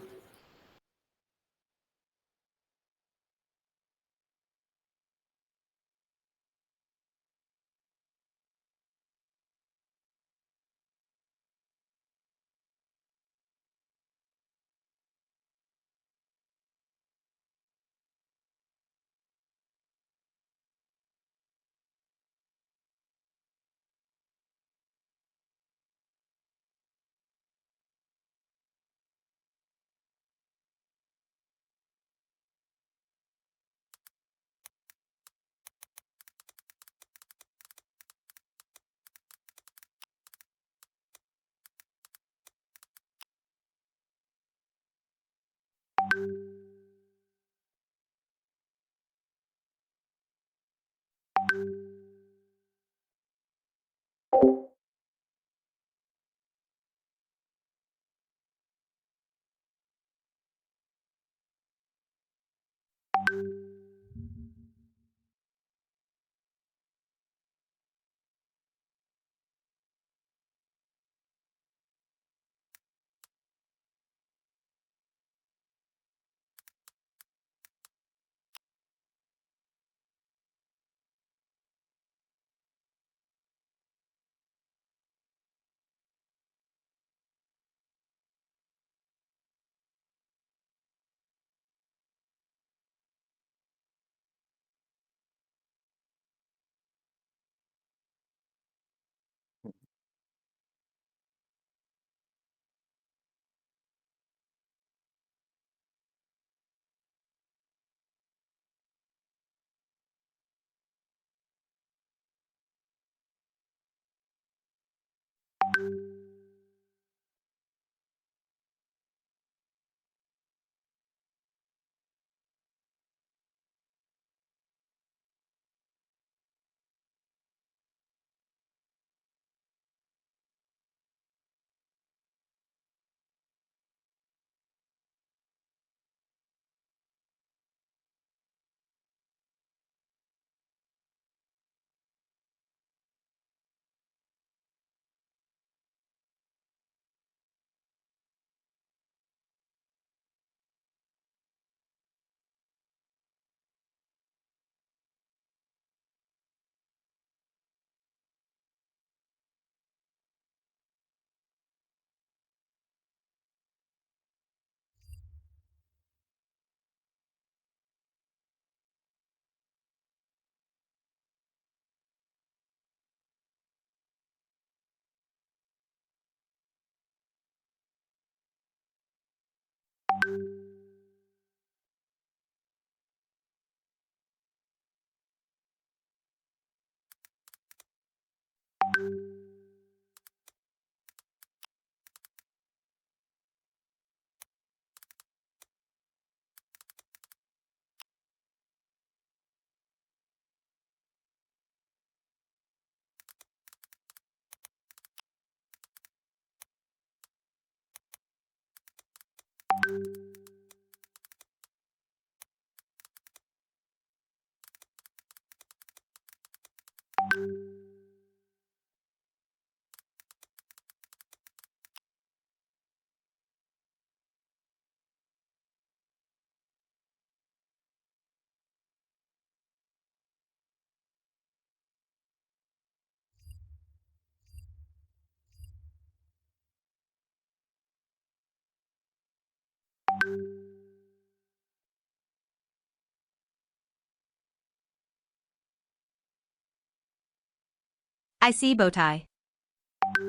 I see bow tie.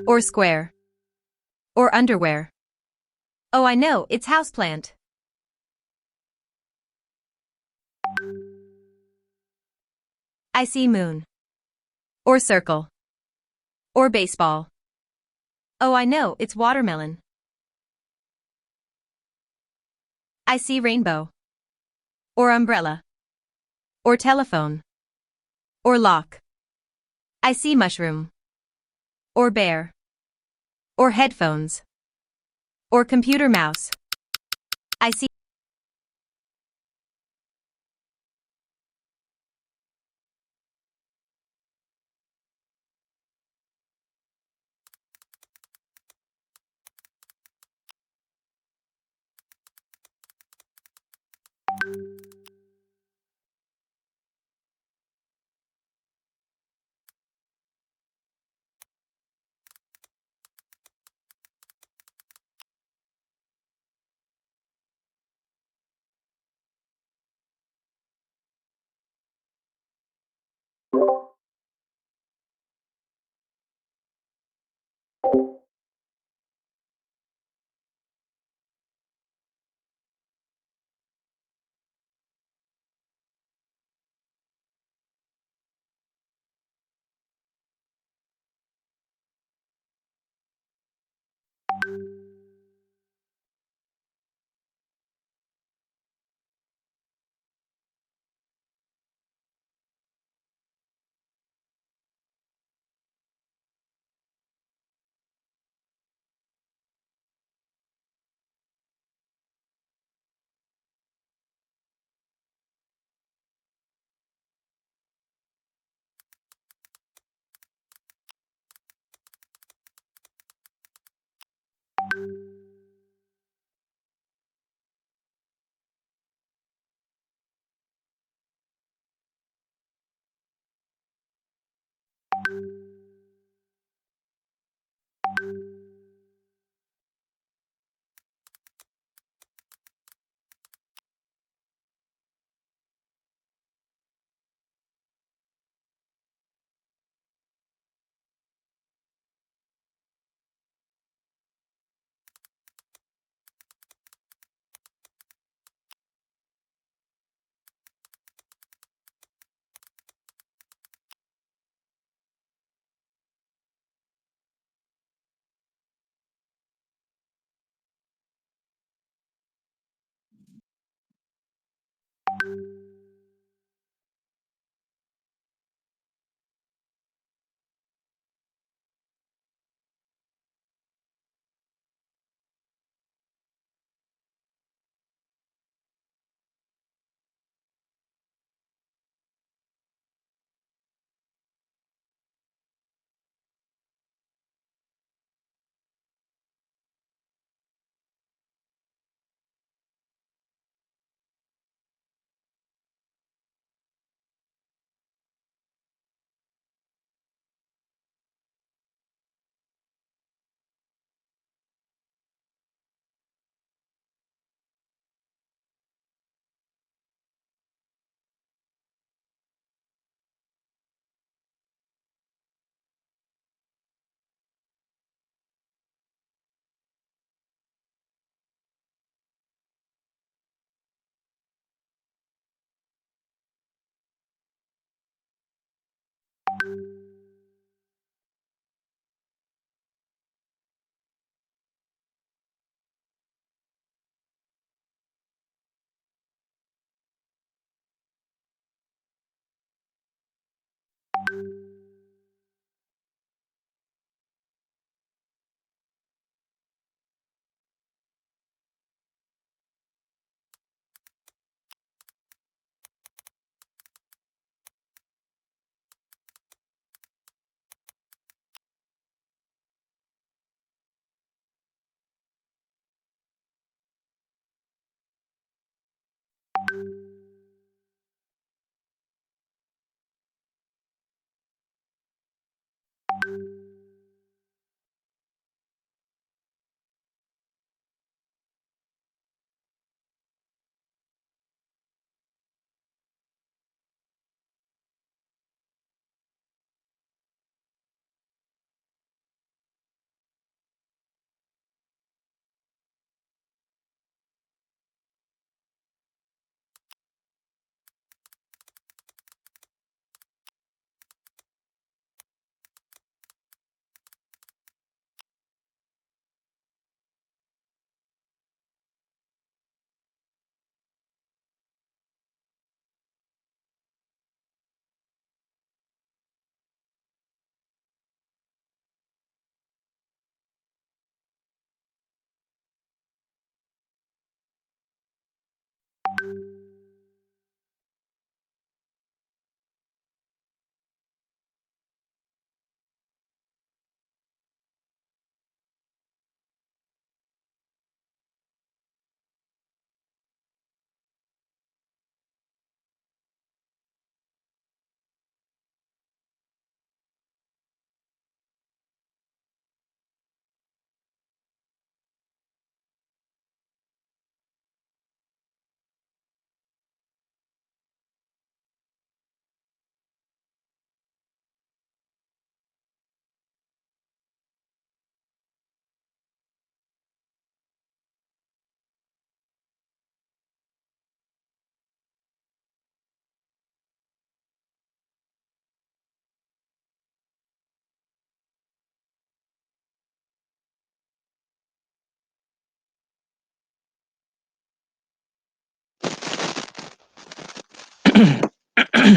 Or square. Or underwear. Oh, I know, it's houseplant. I see moon. Or circle. Or baseball. Oh, I know, it's watermelon. I see rainbow. Or umbrella. Or telephone. Or lock. I see mushroom. Or bear. Or headphones. Or computer mouse. I see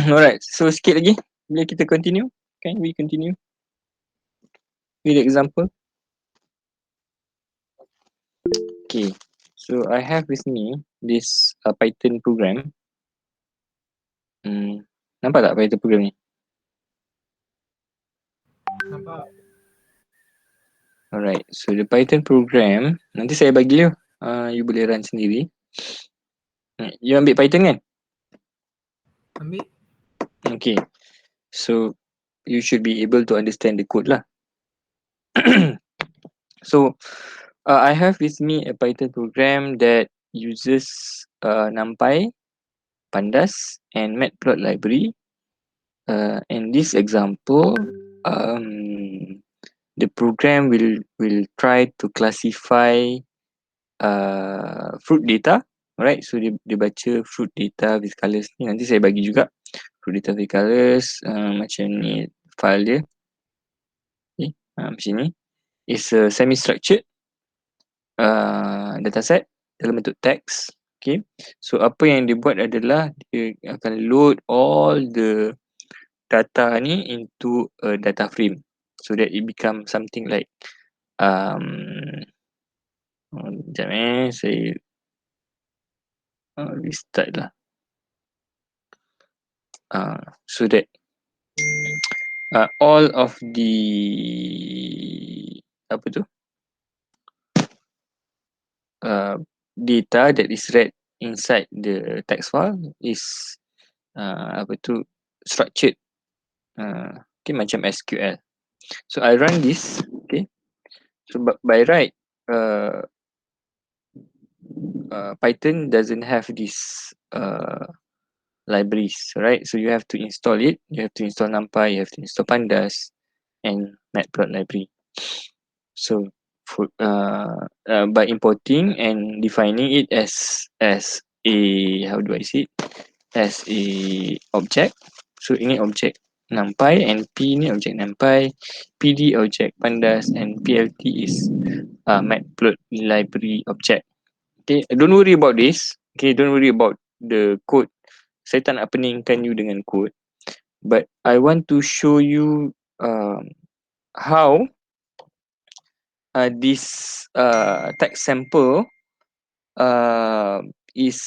Alright, so sikit lagi. Bila kita continue. Can we continue with the example? Okay, so I have with me this Python program. Nampak tak Python program ni? Alright, so the Python program, nanti saya bagi you. You boleh run sendiri. You ambil Python kan?
Ambil.
Okay, so you should be able to understand the code lah. So I have with me a Python program that uses NumPy, Pandas, and Matplot library. In this example, the program will try to classify fruit data. Alright, so dia baca fruit data with colors ni. Nanti saya bagi juga fruit data with colors, macam ni file dia. Okay, macam ni. It's a semi-structured dataset dalam bentuk text. Okay, so apa yang dia buat adalah dia akan load all the data ni into a data frame so that it become something like sekejap saya restart lah. So that all of the apa tu data that is read inside the text file is apa tu structured, okay, macam SQL. So I run this, okay. So by right Python doesn't have this libraries, right? So you have to install it. You have to install NumPy, you have to install Pandas and Matplot library. So for, by importing and defining it as a, how do I say it, as a object. So ini object NumPy and P ni object NumPy, PD object Pandas, and PLT is Matplot library object. Okay, don't worry about this. Okay, don't worry about the code. Saya tak nak peningkan you dengan code. But I want to show you how this text sample is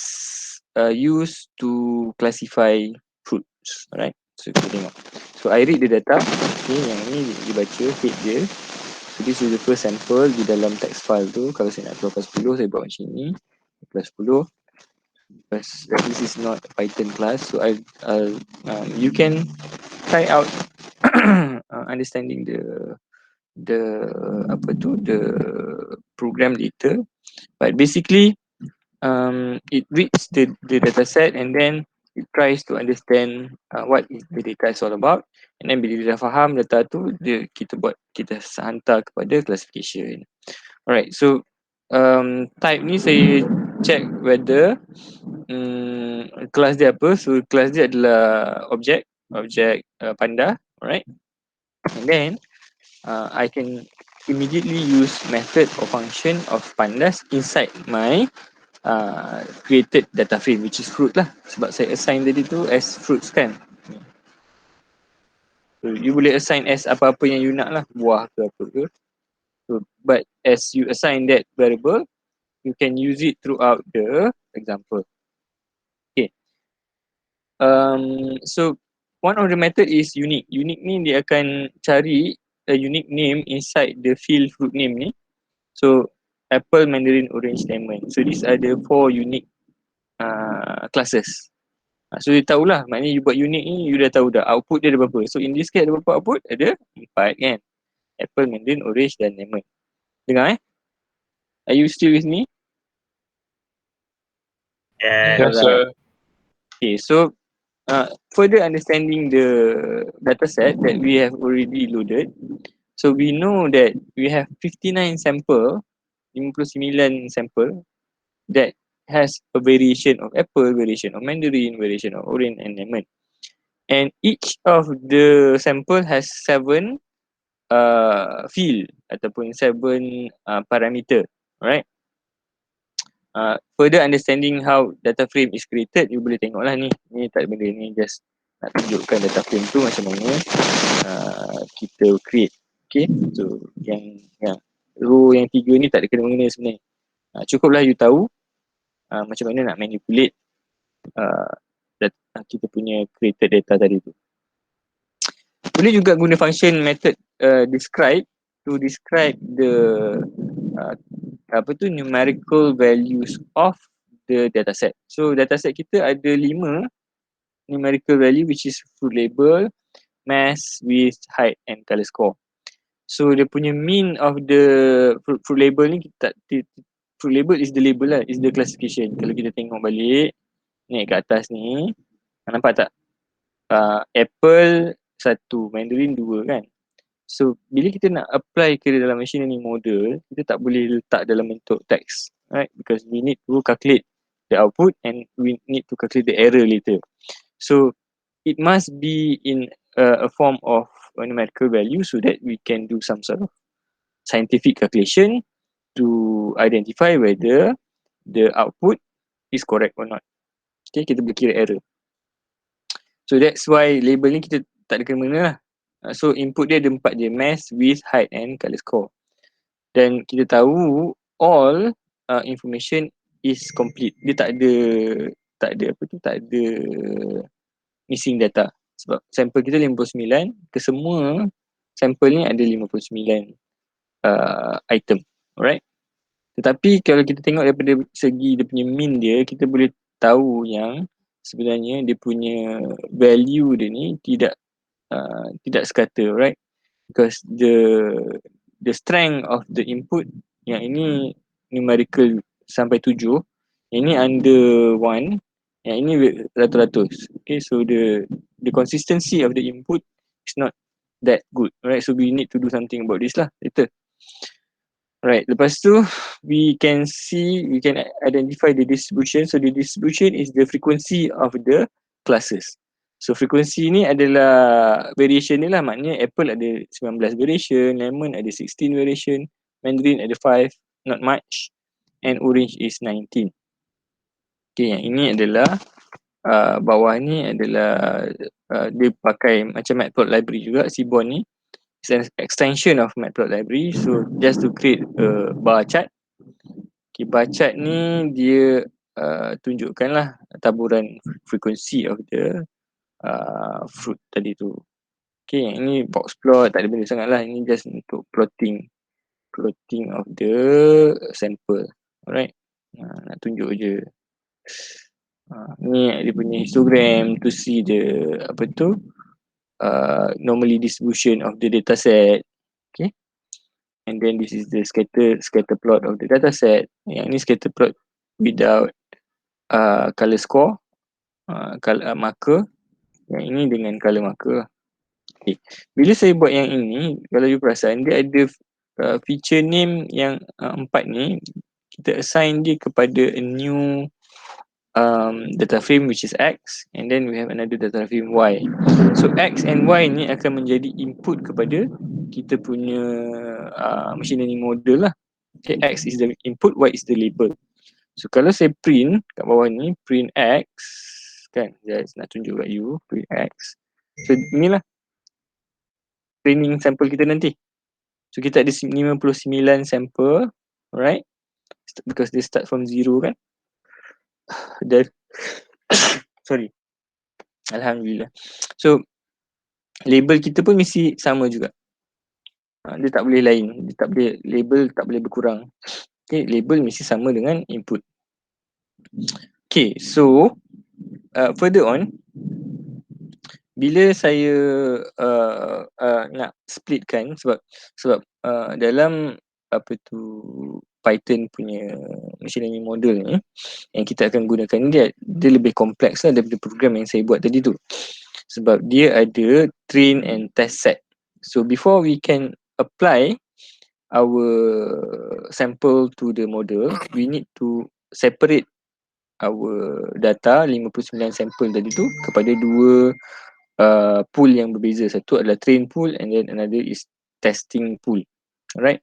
used to classify fruits. Alright, so kita tengok. So I read the data. Okay, yang ni dibaca head dia. So this is the first sample di dalam text file tu. Kalau saya nak keluar kelas 10, saya buat macam ni. Kelas 10. Because this is not a Python class, so you can try out understanding the apa tu the program later. But basically, it reads the data set and then it tries to understand what the data is all about. And then bila dia dah faham data tu, kita hantar kepada classification. Alright, so type ni saya check whether kelas dia apa. So kelas dia adalah object panda, alright. And then I can immediately use method or function of pandas inside my created data frame, which is fruit lah, sebab saya assign tadi tu as fruits kan. So you boleh assign as apa-apa yang you nak lah, buah ke apa ke. So, but as you assign that variable, you can use it throughout the example. Okay. So one of the method is unique. Unique ni dia akan cari a unique name inside the field fruit name ni. So apple, mandarin, orange, lemon. So these are the 4 unique classes. So you tahulah, maknanya you buat unique ni, you dah tahu dah output dia ada berapa. So in this case ada berapa output? Ada 4 kan. Apple, mandarin, orange dan lemon. Dengar Are you still with me?
Yeah.
Yes, sir.
Okay, so further understanding the dataset that we have already loaded, so we know that we have 59 sample, 59 sample that has a variation of apple, variation of mandarin, variation of orange and lemon. And each of the sample has 7 field ataupun 7 parameter, right? further understanding how data frame is created, you boleh tengok lah ni tak ada benda ni, just nak tunjukkan data frame tu macam mana kita create. Okay, so yang row yang 3 ni tak ada kena-mengena sebenarnya. Cukuplah you tahu macam mana nak manipulate kita punya created data tadi tu. Boleh juga guna function method describe to describe the numerical values of the dataset. So dataset kita ada 5 numerical value, which is fruit label, mass, width, height and color score. So dia punya mean of the fruit label ni, fruit label is the label lah, is the classification. Kalau kita tengok balik ni kat atas ni, nampak tak? Apple 1, Mandarin 2 kan. So bila kita nak apply ke dalam machine learning model, kita tak boleh letak dalam bentuk text, right? Because we need to calculate the output and we need to calculate the error later. So it must be in a form of a numerical value so that we can do some sort of scientific calculation to identify whether the output is correct or not. Okay, kita boleh kira error. So that's why label ni kita tak ada kena-mengena lah. So input dia ada 4 je, mass, width, height and color score. Dan kita tahu all information is complete. Dia tak ada missing data. Sebab sampel kita 59, kesemua sampel ni ada 59 item. Alright. Tetapi kalau kita tengok daripada segi dia punya mean dia, kita boleh tahu yang sebenarnya dia punya value dia ni tidak sekata, right? Because the strength of the input, yang ini numerical sampai 7, yang ini under 1, yang ini ratus-ratus. Okay, so the consistency of the input is not that good, right? So we need to do something about this lah later. Right, lepas tu we can identify the distribution. So the distribution is the frequency of the classes. So frequency ni adalah variation ni lah, maknanya Apple ada 19 variation, Lemon ada 16 variation, Mandarin ada 5, not much, and Orange is 19. Okay, yang ini adalah bawah ni adalah dia pakai macam matplot library juga, Seaborn ni. It's an extension of matplot library. So just to create a bar chart. Okay, bar chart ni dia tunjukkan lah taburan frequency of the fruit tadi tu. Okay, yang ini box plot, tak ada benda sangat lah. Ini just untuk plotting of the sample. Alright, nak tunjuk je. Ni dia punya histogram to see the normally distribution of the data set. Okay, and then this is the scatter plot of the data set. Yang ni scatter plot without color score, color marker. Yang ini dengan color marker. Okay, bila saya buat yang ini, kalau you perasan dia ada feature name yang 4 ni, kita assign dia kepada a new data frame which is X, and then we have another data frame Y. So X and Y ni akan menjadi input kepada kita punya machine learning model lah. Okay, X is the input, Y is the label. So kalau saya print kat bawah ni, print X kan, just nak tunjuk kat you, print X. So inilah training sampel kita nanti. So kita ada 59 sampel, right? Because they start from 0 kan. Dan sorry, Alhamdulillah. So label kita pun mesti sama juga. Dia tak boleh lain, dia tak boleh, label tak boleh berkurang. Okay, label mesti sama dengan input. Okay, so further on, bila saya nak splitkan, sebab dalam Python punya machine learning model ni yang kita akan gunakan ni, dia lebih kompleks lah daripada program yang saya buat tadi tu. Sebab dia ada train and test set. So before we can apply our sample to the model, we need to separate our data 59 sampel tadi tu kepada dua pool yang berbeza. Satu adalah train pool and then another is testing pool. Alright.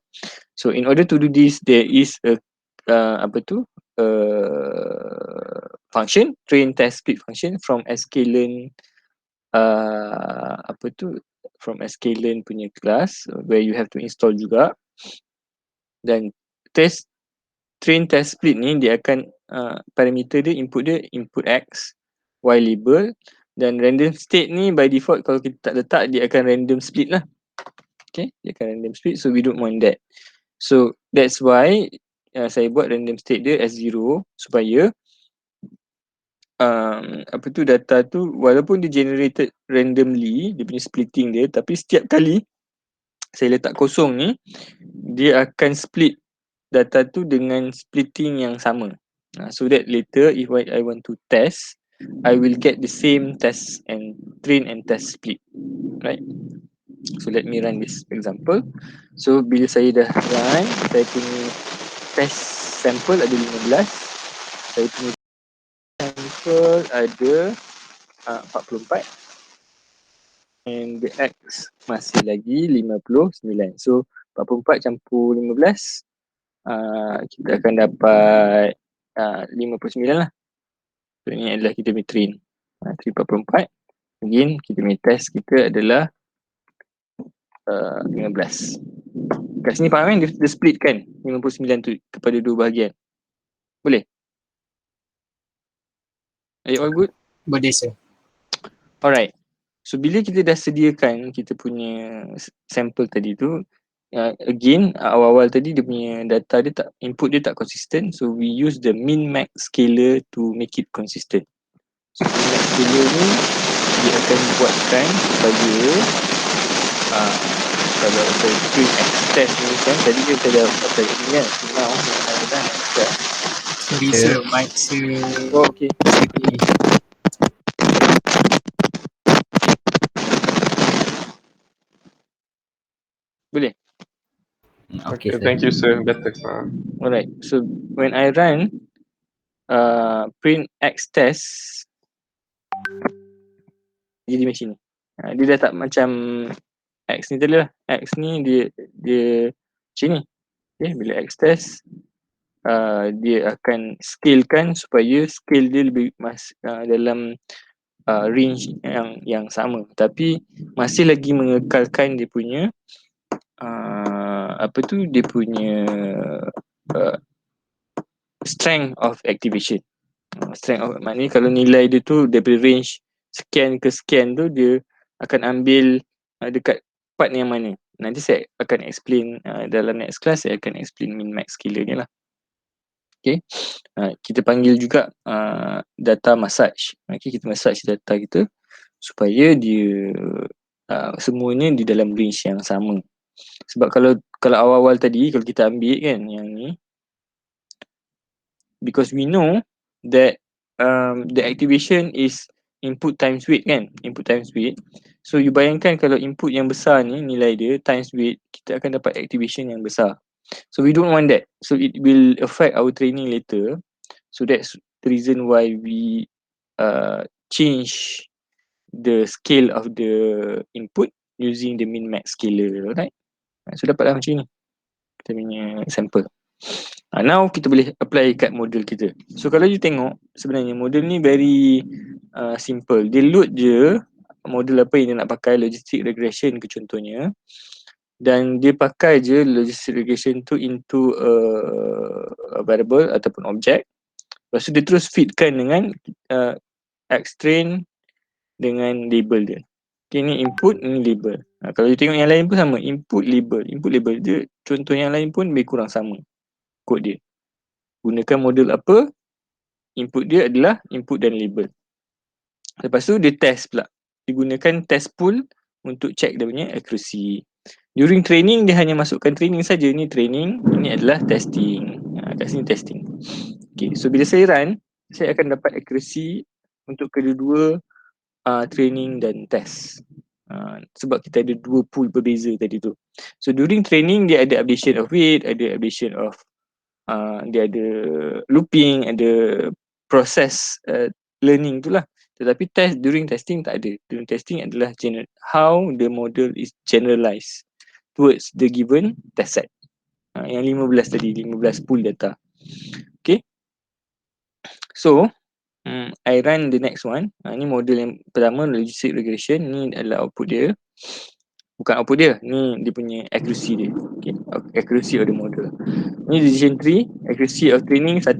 So in order to do this, there is a function, train test split function from sklearn from sklearn punya class where you have to install juga. Dan train test split ni dia akan parameter dia input x, y label, dan random state ni by default kalau kita tak letak dia akan random split lah. Okay, dia akan random split, so we don't want that. So that's why saya buat random state dia as 0 supaya data tu walaupun dia generated randomly, dia punya splitting dia, tapi setiap kali saya letak kosong ni, dia akan split data tu dengan splitting yang sama. So that later if I want to test, I will get the same test and train and test split, right? So let me run this example. So bila saya dah run, saya punya test sample ada 15, saya punya sample ada 44, and the X masih lagi 59. So 44 campur 15, kita akan dapat 59 lah. So ini adalah kita punya train, 344. Again, kita punya test kita adalah 15. Kat sini faham kan dia split kan 59 tu kepada dua bahagian. Boleh? Are you all good?
Boleh sir.
Alright. So bila kita dah sediakan kita punya sampel tadi tu, again awal-awal tadi dia punya data dia tak, input dia tak konsisten, so we use the min max scaler to make it consistent. So min max scaler ni dia akan buatkan supaya kalau saya print extend ni kan, tadi kita dah apply ni kan, so now ada dah extend.
Sorry sir, mic sir.
Oh, okay. Boleh?
Okay, sir.
Thank you, sir. Better.
Alright, so when I run print x test, jadi macam ni. Dia dah tak macam x ni tadi lah. X ni dia macam ni. Okay, bila x test dia akan scalekan supaya scale dia lebih dalam range yang sama, tapi masih lagi mengekalkan dia punya dia punya strength of activation. Strength of maknanya kalau nilai dia tu daripada range sekian ke sekian tu, dia akan ambil dekat part yang mana. Nanti saya akan explain dalam next class, saya akan explain min max scaler ni lah. Okay, kita panggil juga data massage. Okay, kita massage data kita supaya dia semuanya di dalam range yang sama. Sebab kalau awal-awal tadi kalau kita ambil kan yang ni, because we know that the activation is input times weight kan, input times weight. So you bayangkan kalau input yang besar ni nilai dia times weight, kita akan dapat activation yang besar. So we don't want that. So it will affect our training later. So that's the reason why we change the scale of the input using the min max scaler, right? So dapatlah macam ni kita punya sample. Now kita boleh apply kat model kita. So kalau you tengok sebenarnya model ni very simple. Dia load je model apa yang dia nak pakai, logistic regression ke contohnya, dan dia pakai je logistic regression tu into a variable ataupun object. Lepas tu dia terus feedkan dengan xtrain dengan label dia. Okay, ni input, ni label. Kalau you tengok yang lain pun sama, input label dia, contoh yang lain pun lebih kurang sama kod dia. Gunakan model apa, input dia adalah input dan label. Lepas tu dia test pula, dia gunakan test pool untuk check dia punya accuracy. During training dia hanya masukkan training saja. Ni training, ini adalah testing. Kat sini testing. Okay, so bila saya run, saya akan dapat accuracy untuk kedua-dua training dan test. Sebab kita ada dua pool berbeza tadi tu. So during training dia ada updation of weight, ada updation of dia ada looping, ada process learning tu lah. Tetapi during testing tak ada. During testing adalah how the model is generalized towards the given test set. Yang 15 tadi, 15 pool data. Okay. So I run the next one. Ni model yang pertama, logistic regression. Ni adalah output dia. Bukan output dia, ni dia punya accuracy dia. Okay, accuracy of the model. Ni decision tree, accuracy of training 1.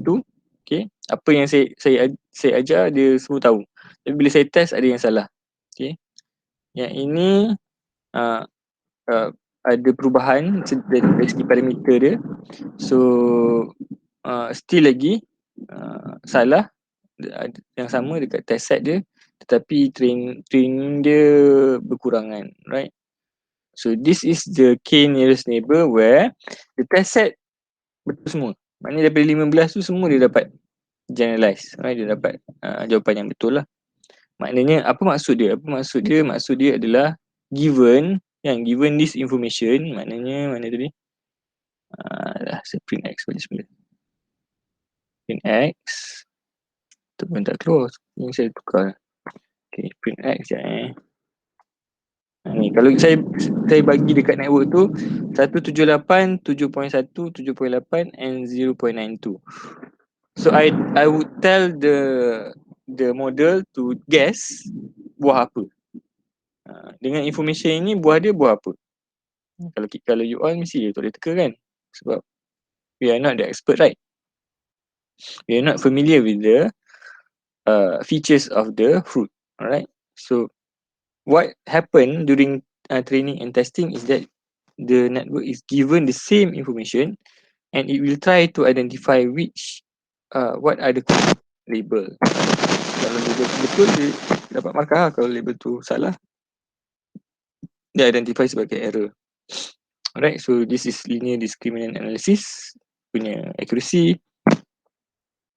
Okay, apa yang saya ajar dia semua tahu. Tapi bila saya test ada yang salah. Okay, yang ini ada perubahan dari segi parameter dia. So still lagi salah yang sama dekat test set dia, tetapi training dia berkurangan, right? So this is the k nearest neighbor where the test set betul semua. Maknanya daripada 15 tu semua dia dapat generalize, right? Dia dapat jawapan yang betul lah. Maknanya apa maksud dia? Maksud dia adalah given this information, maknanya mana tadi? Saya print X balik semula. Print X. Tu pun tak keluar. Ini saya tukar. Okay, print X je ni kalau saya bagi dekat network tu 178, 7.1, 7.8 and 0.92. So I would tell the model to guess buah apa. Dengan information ini buah dia buah apa. Kalau you all mesti dia tak boleh teka kan. Sebab we are not the expert, right? We are not familiar with the features of the fruit. Alright. So what happened during training and testing is that the network is given the same information and it will try to identify what are the label. Kalau label tu betul, dia dapat markah lah. Kalau label tu salah, dia identify sebagai error. Alright, so this is linear discriminant analysis punya accuracy.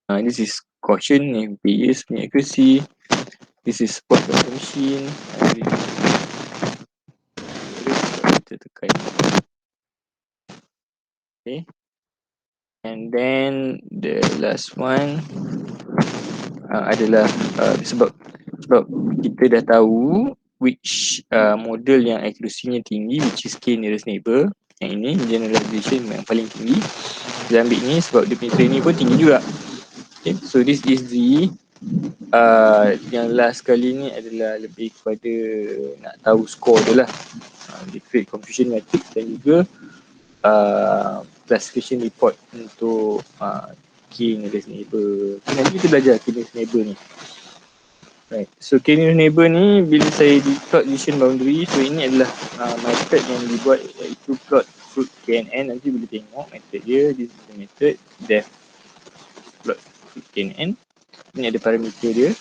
This is caution yang Bayes punya accuracy. This is spot of the machine. Kita tekan. Okay. And then the last one adalah sebab kita dah tahu which model yang accuracy-nya tinggi, which is k nearest neighbor. Yang ini generalization yang paling tinggi. Kita ambil ni sebab dia punya training pun tinggi juga. Okay, so this is the yang last kali ni adalah lebih kepada nak tahu skor je lah. Dia create confusion matrix dan juga classification report untuk k nearest neighbor. Nanti kita belajar k nearest neighbor ni. Right. So k nearest neighbor ni bila saya plot decision boundary, so ini adalah method yang dibuat iaitu plot fruit KNN. Nanti boleh tengok method dia. This is the method depth plot fruit KNN. Ini ada parameter dia.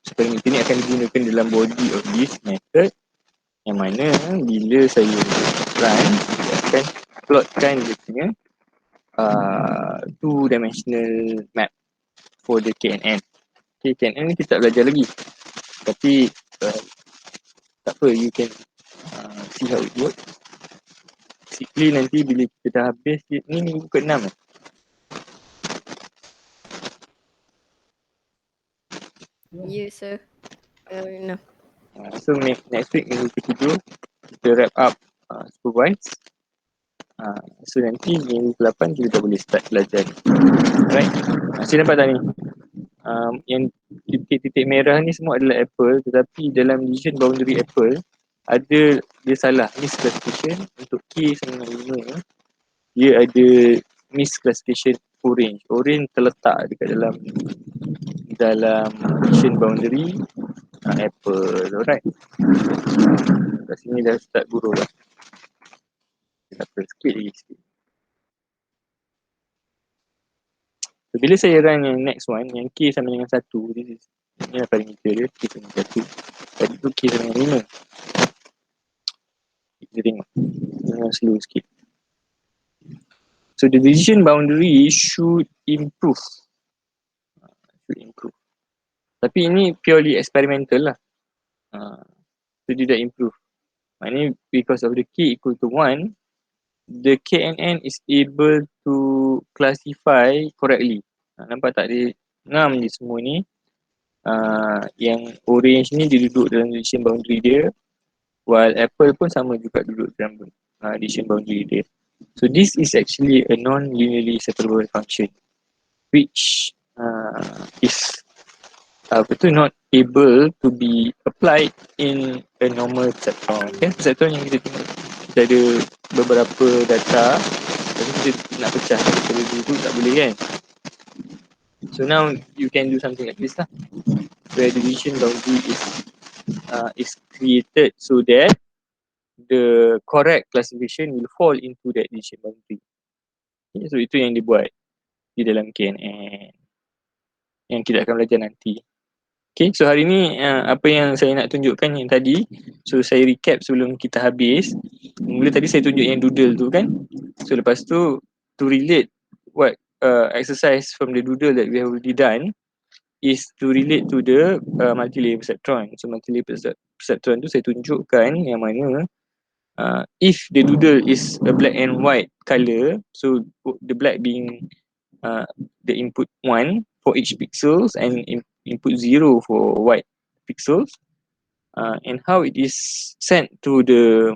So parameter ni akan digunakan dalam body of this method, yang mana bila saya run, saya akan plotkan dia punya two-dimensional map for the KNN. Okay, KNN ni kita tak belajar lagi. Tapi tak apa, you can see how it works. Basically nanti bila kita dah habis, ni minggu ke-6 lah.
Yes, sir. No.
So next week minggu ke-7 kita wrap up supervise. So nanti minggu ke-8 kita dah boleh start belajar ni. Alright. Saya nampak tak ni? Yang titik-titik merah ni semua adalah apple, tetapi dalam decision boundary apple ada dia salah misclassification. Untuk K sama dengan 5 ni, dia ada misclassification orange. Orange terletak dekat dalam decision boundary apple. Alright. Kat sini dah start buruk lah. Tak apa, sikit lagi sikit. So, bila saya run yang next one, yang K sama dengan 1, ini adalah parameter dia, K sama dengan 1. Tadi tu K sama dengan 5. Kita tengok. Jangan slow sikit. So the decision boundary should improve. Tapi ini purely experimental lah. So dia dah improve. Maknanya because of the K equal to 1, the KNN is able to classify correctly. Nampak tak dia 6 je semua ni. Yang orange ni dia duduk dalam decision boundary dia, while apple pun sama juga duduk dalam decision boundary dia. So this is actually a non-linearly separable function, which is not able to be applied in a normal perceptron. Okay, perceptron yang kita tengok, kita ada beberapa data, tapi kita nak pecah daripada dulu tak boleh kan. So now you can do something like this lah, where the division boundary is created so that the correct classification will fall into that division boundary. Okay, so itu yang dibuat di dalam KNN yang kita akan belajar nanti. Okay, so hari ni apa yang saya nak tunjukkan yang tadi, so saya recap sebelum kita habis. Mula tadi saya tunjuk yang doodle tu kan. So lepas tu, to relate what exercise from the doodle that we have already done is to relate to the multi-layer perceptron. So multi-layer perceptron tu saya tunjukkan yang mana if the doodle is a black and white colour, so the black being the input 1 for each pixels and input 0 for white pixels, and how it is sent to the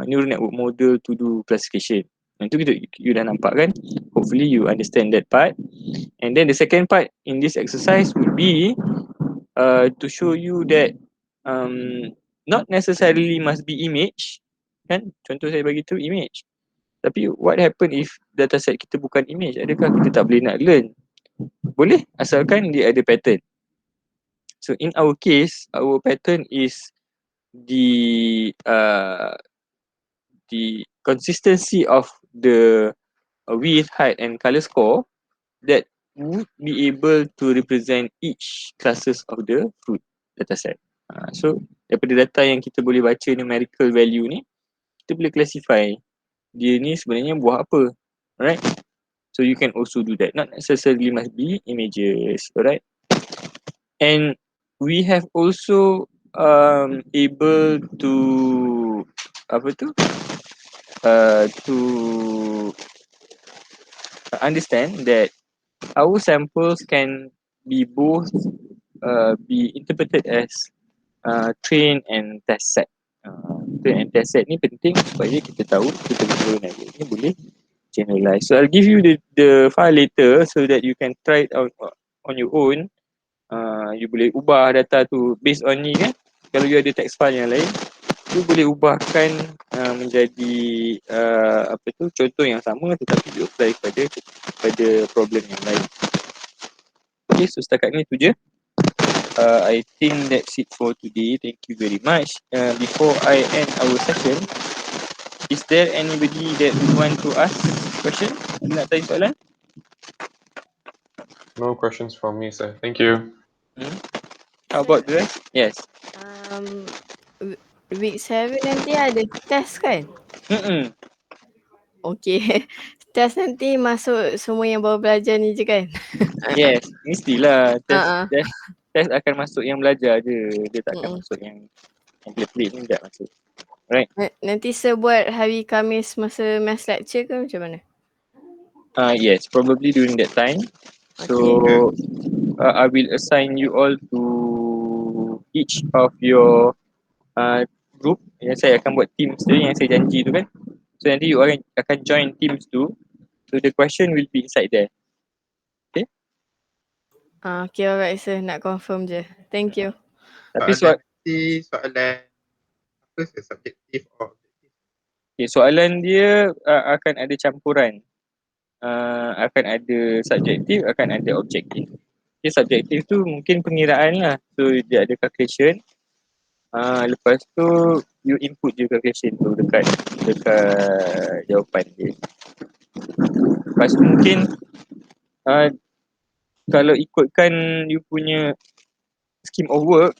neural network model to do classification. Itu you dah nampak kan? Hopefully you understand that part. And then the second part in this exercise would be to show you that not necessarily must be image kan? Contoh saya bagi tu image. Tapi what happen if dataset kita bukan image? Adakah kita tak boleh nak learn? Boleh, asalkan dia ada pattern. So in our case, our pattern is the consistency of the width, height and color score that would be able to represent each classes of the fruit dataset. So daripada data yang kita boleh baca numerical value ni, kita boleh classify dia ni sebenarnya buah apa, alright? So you can also do that. Not necessarily must be images, alright? And we have also able to to understand that our samples can be both be interpreted as train and test set. Train and test set ni penting supaya kita tahu kita neural network ni boleh generalize. So I'll give you the file later so that you can try it out on your own. You boleh ubah data tu based on ni kan. Kalau you ada text file yang lain, you boleh ubahkan menjadi contoh yang sama tetapi you apply pada problem yang lain. Okay, so setakat ni tu je. I think that's it for today. Thank you very much. Before I end our session, is there anybody that would want to ask question? Nak tanya soalan?
No questions from me, sir. Thank you.
How about the rest? Yes.
Week 7 nanti ada test kan? Okay. Test nanti masuk semua yang baru belajar ni je kan?
Yes, mestilah test akan masuk yang belajar je. Dia tak akan masuk yang pelik-pelik ni tak masuk. Right.
Nanti sir buat hari Khamis masa maths lecture ke macam mana?
Yes, probably during that time. So I will assign you all to each of your group. Yang saya akan buat teams tadi yang saya janji tu kan. So nanti you akan join teams tu. So the question will be inside there. Okay?
Okay, alright sir. Nak confirm je. Thank you.
Tapi
soalan apa subjektif or objektif?
Okay, soalan dia akan ada campuran. Akan ada subjektif, akan ada objektif. Okay, subjektif tu mungkin pengiraan lah. So dia ada calculation. Lepas tu you input je calculation tu dekat jawapan dia. Lepas tu mungkin kalau ikutkan you punya scheme of work,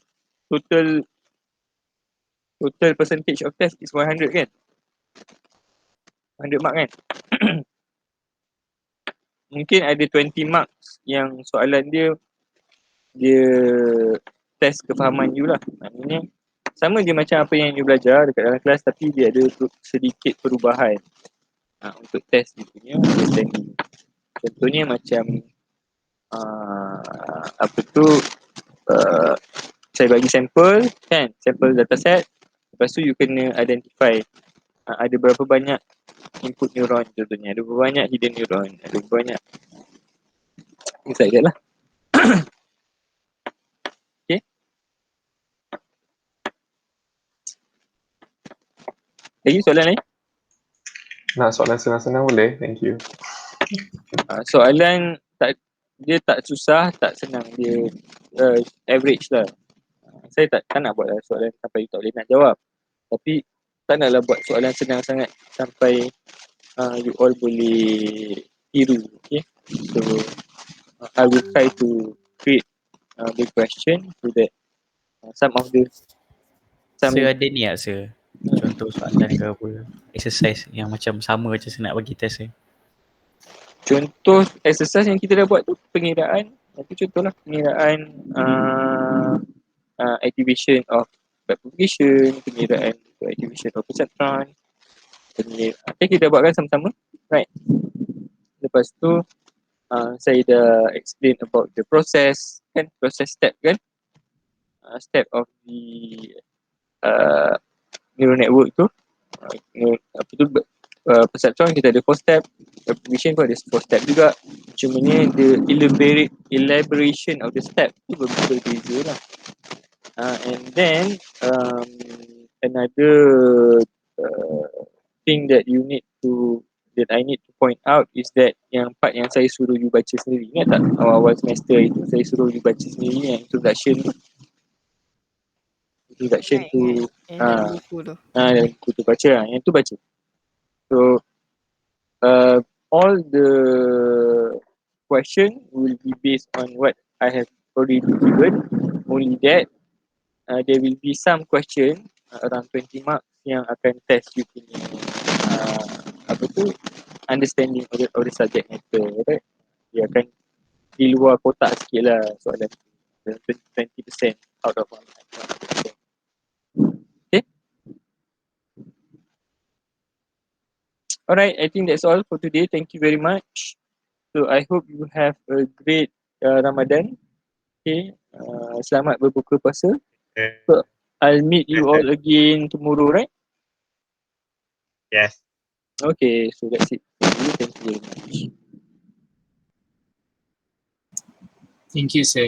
total percentage of test is 100 kan? 100 mark kan? Mungkin ada 20 marks yang soalan dia test kefahaman you lah. Maknanya sama je macam apa yang you belajar dekat dalam kelas, tapi dia ada sedikit perubahan untuk test dia punya understanding. Contohnya macam saya bagi sampel kan, sampel dataset. Lepas tu you kena identify ada berapa banyak input neuron contohnya, ada berapa banyak hidden neuron, ada berapa banyak things like that lah. Okay. Lagi soalan lain?
Nak soalan senang-senang boleh? Thank you.
Soalan dia tak susah, tak senang. Dia average lah. Saya tak nak buat soalan sampai you tak boleh nak jawab. Tapi tak naklah buat soalan senang sangat sampai you all boleh tiru. Okay. So I will try to create the question so that some of the
Sir ada ni tak sir? Contoh soalan ke apa? Exercise yang macam sama macam saya nak bagi test saya.
Contoh exercise yang kita dah buat tu pengiraan. Nanti contohlah pengiraan activation of backpropagation, pengiraan activation of perceptron. Okay, kita buatkan sama-sama. Right. Lepas tu saya dah explain about the process kan, process step kan, step of the neural network tu. Apa tu, perceptron kita ada 4 step, application pun ada 4 step juga. Cumanya the elaboration of the step tu berbeza lah. And then another thing that I need to point out is that yang part yang saya suruh you baca sendiri. Ingat tak awal-awal semester itu saya suruh you baca sendiri yang introduction tu. Introduction tu
dalam buku tu.
dalam buku tu baca lah. Yang tu baca. So all the question will be based on what I have already given. Only that there will be some question around 20 marks yang akan test you punya apa tu, understanding of the subject matter, right? Dia akan di luar kotak sikit lah soalan 20% out of 100%. Okay. Alright, I think that's all for today. Thank you very much. So I hope you have a great Ramadan. Okay. Selamat berbuka puasa. So I'll meet you all again tomorrow, right?
Yes.
Okay, so that's it. Thank you very much.
Thank you, sir.